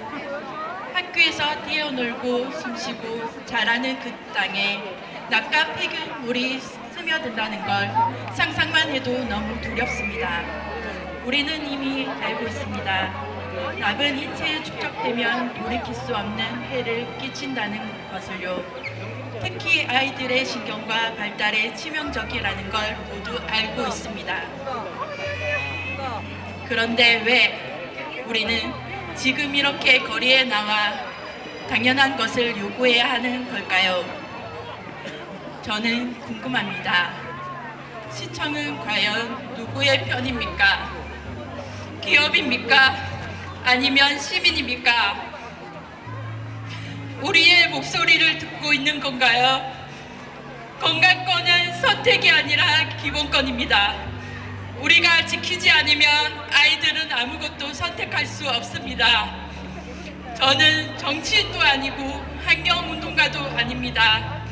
학교에서 뛰어놀고 숨쉬고 자라는 그 땅에 납과 폐기물이 스며든다는 걸 상상만 해도 너무 두렵습니다. 우리는 이미 알고 있습니다. 납은 인체에 축적되면 돌이킬 수 없는 해를 끼친다는 것을요. 특히 아이들의 신경과 발달에 치명적이라는 걸 모두 알고 있습니다. 그런데 왜 우리는 지금 이렇게 거리에 나와 당연한 것을 요구해야 하는 걸까요? 저는 궁금합니다. 시청은 과연 누구의 편입니까? 기업입니까? 아니면 시민입니까? 우리의 목소리를 듣고 있는 건가요? 건강권은 선택이 아니라 기본권입니다. 우리가 지키지 않으면 아이들은 아무것도 선택할 수 없습니다. 저는 정치인도 아니고 환경운동가도 아닙니다.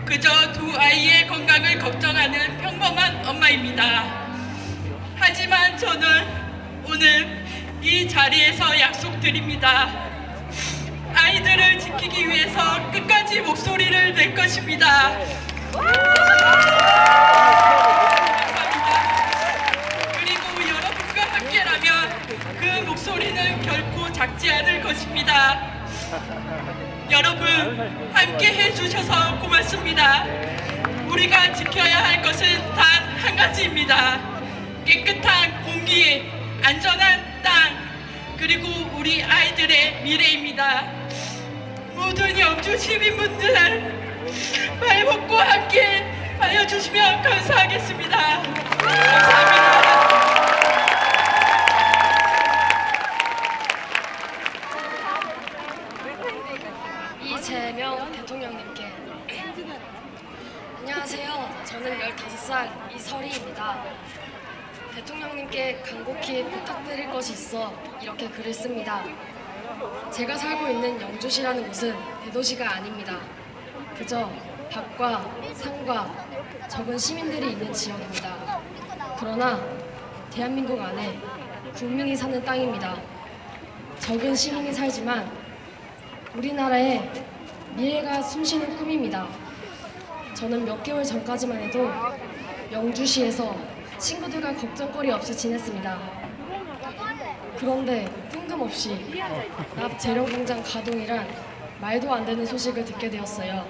그저 두 아이의 건강을 걱정하는 평범한 엄마입니다. 하지만 저는 오늘 이 자리에서 약속드립니다. 아이들을 지키기 위해서 끝까지 목소리를 낼 것입니다. 그리고 여러분과 함께라면 그 목소리는 결코 작지 않을 것입니다. 여러분 함께 해주셔서 고맙습니다. 우리가 지켜야 할 것은 단 한 가지입니다. 깨끗한 공기, 안전한 땅, 그리고 우리 아이들의 미래입니다. 모든 영주 시민분들 발벗고 함께 알려주시면 감사하겠습니다. 감사합니다. 이재명 대통령님께 안녕하세요. 저는 15살 이설희입니다. 대통령님께 간곡히 부탁드릴 것이 있어 이렇게 글을 씁니다. 제가 살고 있는 영주시라는 곳은 대도시가 아닙니다. 그저 밭과 산과 적은 시민들이 있는 지역입니다. 그러나 대한민국 안에 국민이 사는 땅입니다. 적은 시민이 살지만 우리나라의 미래가 숨쉬는 꿈입니다. 저는 몇 개월 전까지만 해도 영주시에서 친구들과 걱정거리 없이 지냈습니다. 그런데 뜬금없이 납재련공장 가동이란 말도 안 되는 소식을 듣게 되었어요.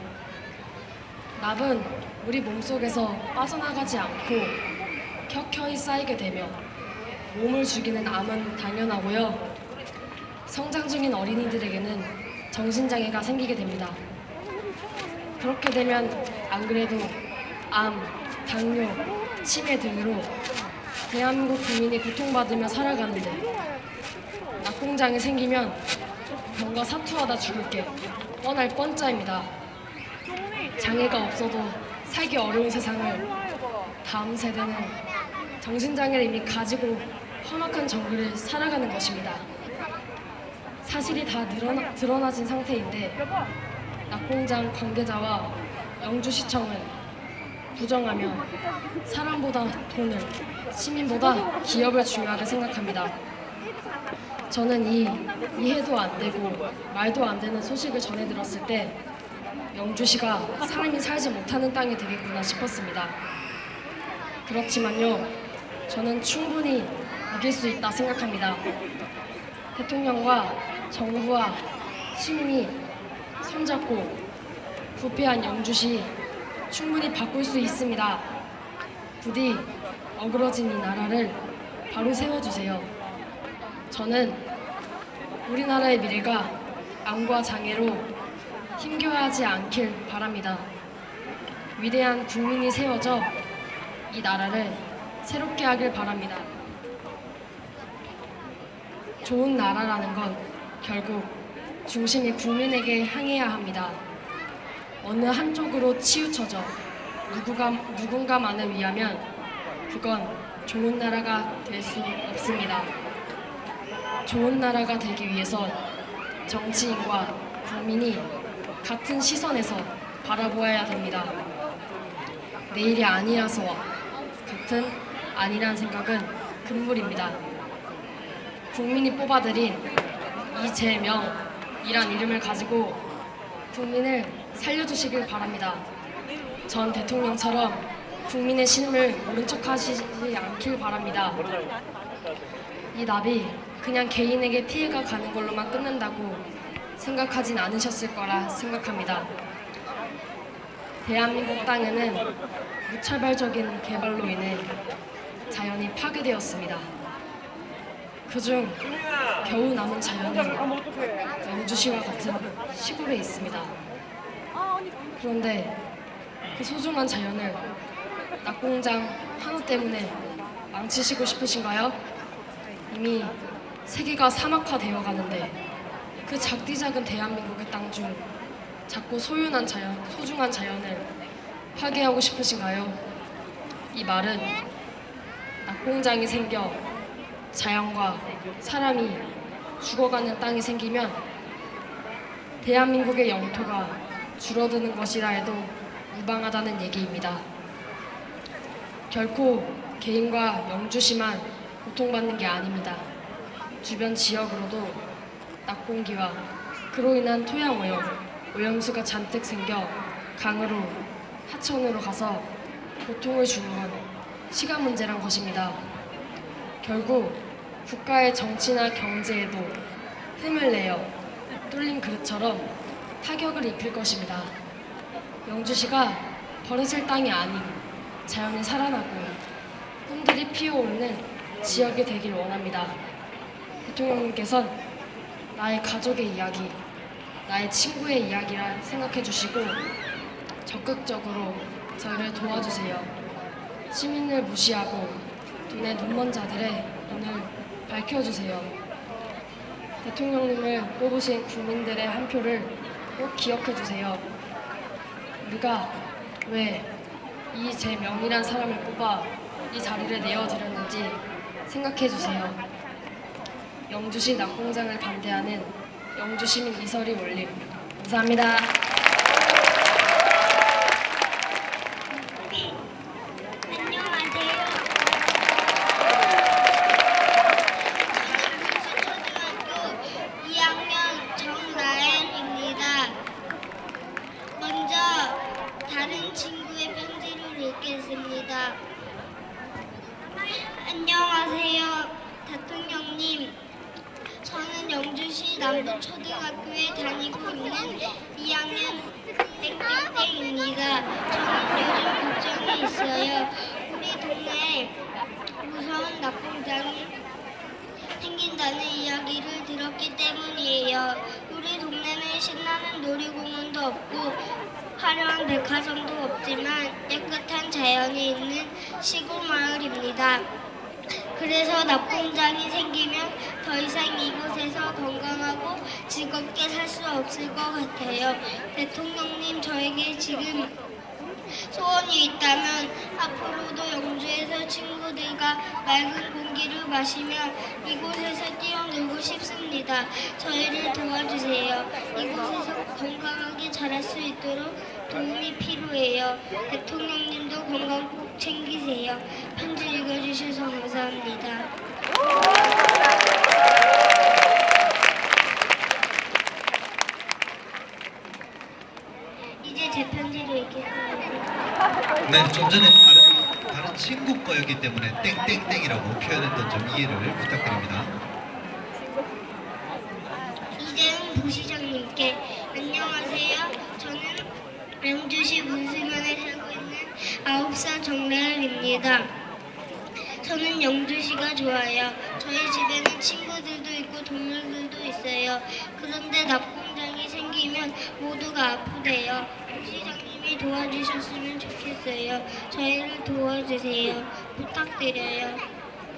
납은 우리 몸속에서 빠져나가지 않고 켜켜이 쌓이게 되며 몸을 죽이는 암은 당연하고요. 성장 중인 어린이들에게는 정신장애가 생기게 됩니다. 그렇게 되면 안 그래도 암, 당뇨, 치매 등으로 대한민국 국민이 고통받으며 살아가는데 낙공장이 생기면 병과 사투하다 죽을 게 뻔할 뻔짜입니다. 장애가 없어도 살기 어려운 세상을 다음 세대는 정신장애를 이미 가지고 험악한 정글을 살아가는 것입니다. 사실이 다 드러나진 상태인데 낙공장 관계자와 영주시청은 부정하며 사람보다 돈을, 시민보다 기업을 중요하게 생각합니다. 저는 이해도 안 되고 말도 안 되는 소식을 전해 들었을 때 영주시가 사람이 살지 못하는 땅이 되겠구나 싶었습니다. 그렇지만요, 저는 충분히 이길 수 있다 생각합니다. 대통령과 정부와 시민이 손잡고 부패한 영주시 충분히 바꿀 수 있습니다. 부디 어그러진 이 나라를 바로 세워주세요. 저는 우리나라의 미래가 암과 장애로 힘겨워하지 않길 바랍니다. 위대한 국민이 세워져 이 나라를 새롭게 하길 바랍니다. 좋은 나라라는 건 결국 중심이 국민에게 향해야 합니다. 어느 한쪽으로 치우쳐져 누군가만을 위하면 그건 좋은 나라가 될 수 없습니다. 좋은 나라가 되기 위해선 정치인과 국민이 같은 시선에서 바라보아야 됩니다. 내일이 아니라서와 같은 아니란 생각은 금물입니다. 국민이 뽑아들인 이재명이란 이름을 가지고 국민을 살려주시길 바랍니다. 전 대통령처럼 국민의 신임을 모른 척하시지 않길 바랍니다. 이 납이 그냥 개인에게 피해가 가는 걸로만 끝난다고 생각하진 않으셨을 거라 생각합니다. 대한민국 땅에는 무차별적인 개발로 인해 자연이 파괴되었습니다. 그중 겨우 남은 자연은 영주시와 같은 시골에 있습니다. 그런데 그 소중한 자연을 낙공장 한우 때문에 망치시고 싶으신가요? 이미 세계가 사막화되어 가는데 그 작디 작은 대한민국의 땅 중 자꾸 소중한 자연을 파괴하고 싶으신가요? 이 말은 낙공장이 생겨 자연과 사람이 죽어가는 땅이 생기면 대한민국의 영토가 줄어드는 것이라 해도 무방하다는 얘기입니다. 결코 개인과 영주시만 고통받는 게 아닙니다. 주변 지역으로도 낙공기와 그로 인한 토양 오염, 오염수가 잔뜩 생겨 강으로 하천으로 가서 고통을 주는 건 시간 문제란 것입니다. 결국 국가의 정치나 경제에도 흠을 내어 뚫린 그릇처럼 타격을 입힐 것입니다. 영주시가 버려질 땅이 아닌 자연이 살아나고 꿈들이 피어오르는 지역이 되길 원합니다. 대통령님께선 나의 가족의 이야기, 나의 친구의 이야기라 생각해 주시고 적극적으로 저희를 도와주세요. 시민을 무시하고 눈에 눈먼 자들의 눈을 밝혀주세요. 대통령님을 뽑으신 국민들의 한 표를 꼭 기억해 주세요. 우리가 왜 이 제 명이란 사람을 뽑아 이 자리를 내어드렸는지 생각해 주세요. 영주시 낙공장을 반대하는 영주시민 이설이 올림. 감사합니다. 안녕하세요. 초등학교 2학년 정나연입니다. 먼저 다른 친구의 편지를 읽겠습니다. 안녕하세요, 대통령님. 저는 영주시 남부초등학교에 다니고 있는 2학년 땡땡땡입니다. 저는 요즘 걱정이 있어요. 우리 동네에 무서운 낙공장이 생긴다는 이야기를 들었기 때문이에요. 우리 동네는 신나는 놀이공원도 없고 화려한 백화점도 없지만 깨끗한 자연이 있는 시골 마을입니다. 그래서 낙공장이 생기면 더 이상 이곳에서 건강하고 즐겁게 살 수 없을 것 같아요. 대통령님, 저에게 지금 소원이 있다면 앞으로도 영주에서 친구들과 맑은 공기를 마시며 이곳에서 뛰어놀고 싶습니다. 저희를 도와주세요. 이곳에서 건강하게 자랄 수 있도록 도움이 필요해요. 대통령님도 건강 꼭 챙기세요. 편지 읽어주셔서 감사합니다. 이제 제 편지를 읽겠습니다. 네, 좀 전에 다른 친구 거였기 때문에 땡땡땡이라고 표현했던 점 이해를 부탁드립니다. 이재훈 부시장님께 안녕하세요. 저는 영주시 문수면에 살고 있는 9살 정나연입니다. 저는 영주시가 좋아요. 저희 집에는 친구들도 있고 동물들도 있어요. 그런데 낙공장이 생기면 모두가 아프대요. 부시장님이 도와주셨으면 좋겠어요. 저희를 도와주세요. 부탁드려요.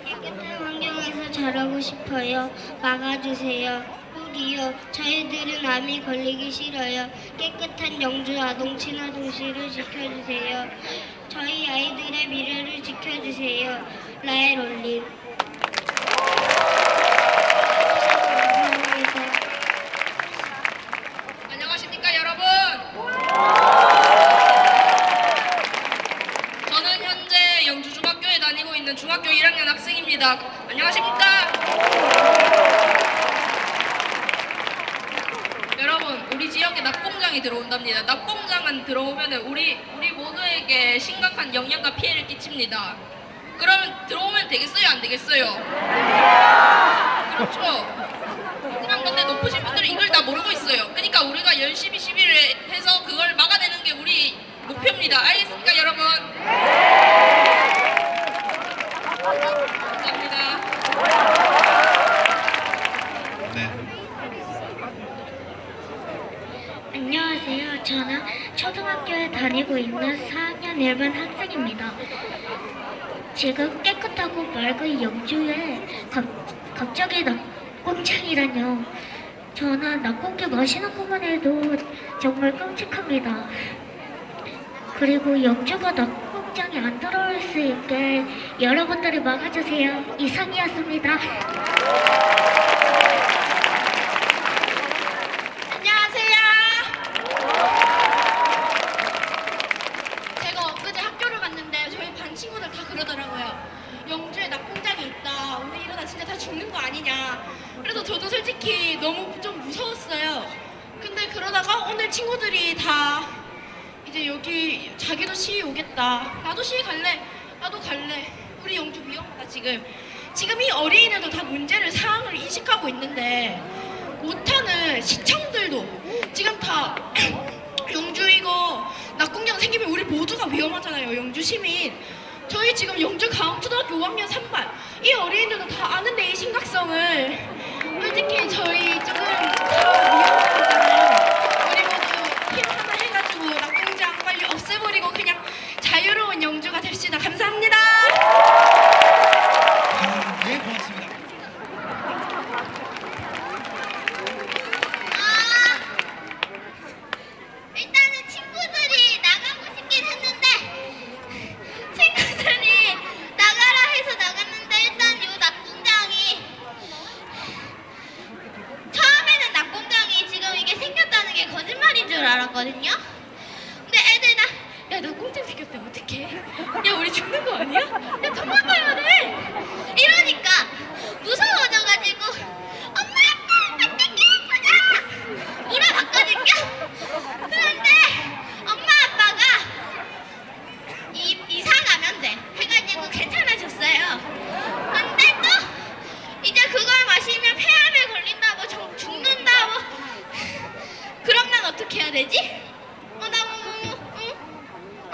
깨끗한 환경에서 자라고 싶어요. 막아주세요. 꼭이요. 저희들은 암이 걸리기 싫어요. 깨끗한 영주 아동 친화 도시를 지켜주세요. 저희 아이들의 미래를 지켜주세요. 라엘 올림. 감사합니다. 안녕하십니까 여러분. 저는 현재 영주중학교에 다니고 있는 중학교 1학년 학생입니다. 안녕하십니까. 여러분, 우리 지역에 낙공장이 들어온답니다. 낙공장은 들어오면 우리 모두에게 심각한 영향과 피해를 끼칩니다. 그러면 들어오면 되겠어요, 안 되겠어요? 그렇죠. 하지만 근데 높으신 분들은 이걸 다 모르고 있어요. 그러니까 우리가 열심히 시위를 해서 그걸 막아내는 게 우리 목표입니다. 알겠습니까, 여러분? 감사합니다. 제가 깨끗하고 맑은 영주에 갑자기 낙공장이라뇨. 저는 낙공기 마시는 것만 해도 정말 끔찍합니다. 그리고 영주가 낙공장에 안 들어올 수 있게 여러분들이 막아주세요. 이상이었습니다. 안녕하세요. 제가 엊그제 학교를 갔는데 저희 반 친구들 다 그러더라고요. 영주에 낙공장이 있다. 오늘 이러다 진짜 다 죽는 거 아니냐. 그래서 저도 솔직히 너무 좀 무서웠어요. 근데 그러다가 오늘 친구들이 다 이제 여기 자기도 시위 오겠다. 나도 시위 갈래. 나도 갈래. 우리 영주 위험하다 지금. 지금 이 어린이들도 다 문제를 상황을 인식하고 있는데 못하는 시청들도 지금 다 영주 이거 낙공장 생기면 우리 모두가 위험하잖아요. 영주 시민. 저희 지금 영주 가음초등학교 5학년 3반 이 어린이들도 다 아는데 이 심각성을 솔직히 저희 조금 다 위험하잖아요. 우리 모두 힘 하나 해가지고 낙공장 빨리 없애버리고 그냥 자유로운 영주가 됩시다. 감사합니다. 네, 고맙습니다. 일단은 친구들이 나가고 싶긴 했는데 친구들이 나가라 해서 나갔는데 일단 요 낙공장이 처음에는 낙공장이 지금 이게 생겼다는 게 거짓말인 줄 알았거든요. 근데 애들 야 낙공장 생겼다 어떡해? 야 우리 죽는 거 아니야? 야 도망가야 돼! 이러니까 무서워져가지고 엄마 아빠 어떡해 보자! 물어봤거든요. 그런데 엄마 아빠가 이사 가면 돼 해가지고 괜찮아졌어요. 근데 또 이제 그걸 마시면 폐암에 걸린다고 죽는다고. 그럼 난 어떻게 해야 되지?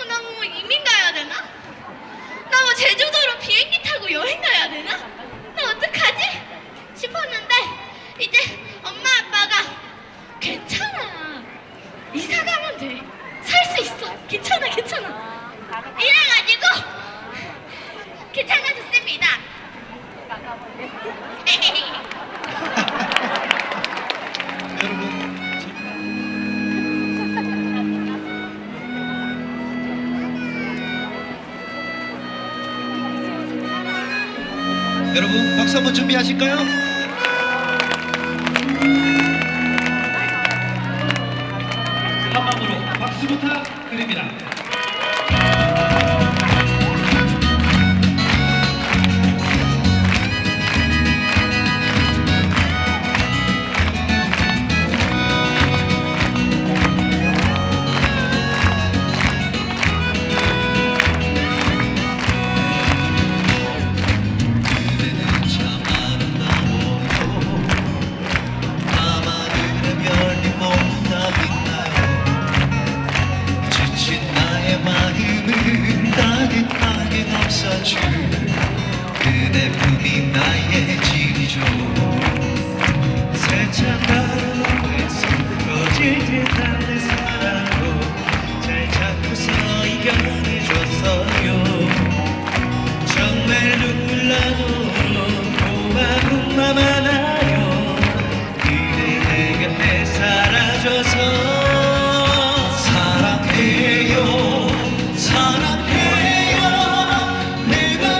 나 뭐 이민 가야 되나? 나 뭐 제주도로 비행기 타고 여행 가야 되나? 나 어떡하지? 싶었는데 이제 엄마 아빠가 괜찮아. 이사 가면 돼. 살 수 있어. 괜찮아. 이래가지고 괜찮아졌습니다. 여러분 박수 한번 준비하실까요? 한마음으로 박수 부탁드립니다. 그대 품이 나의 진이죠. 세찬 바람에서 꺼질 듯한 내 사랑으로 잘 잡고서 이겨내줬어요. 정말 놀라도록 고마움만 많아요. 그대 내 곁에 사라져서 사랑해요. 내가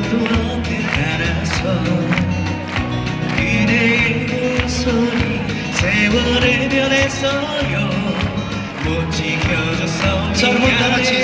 아무도 없는 나라서 그대의 손이 세월에 변했어요 못 지켜줘서 자, 여러분 다 같이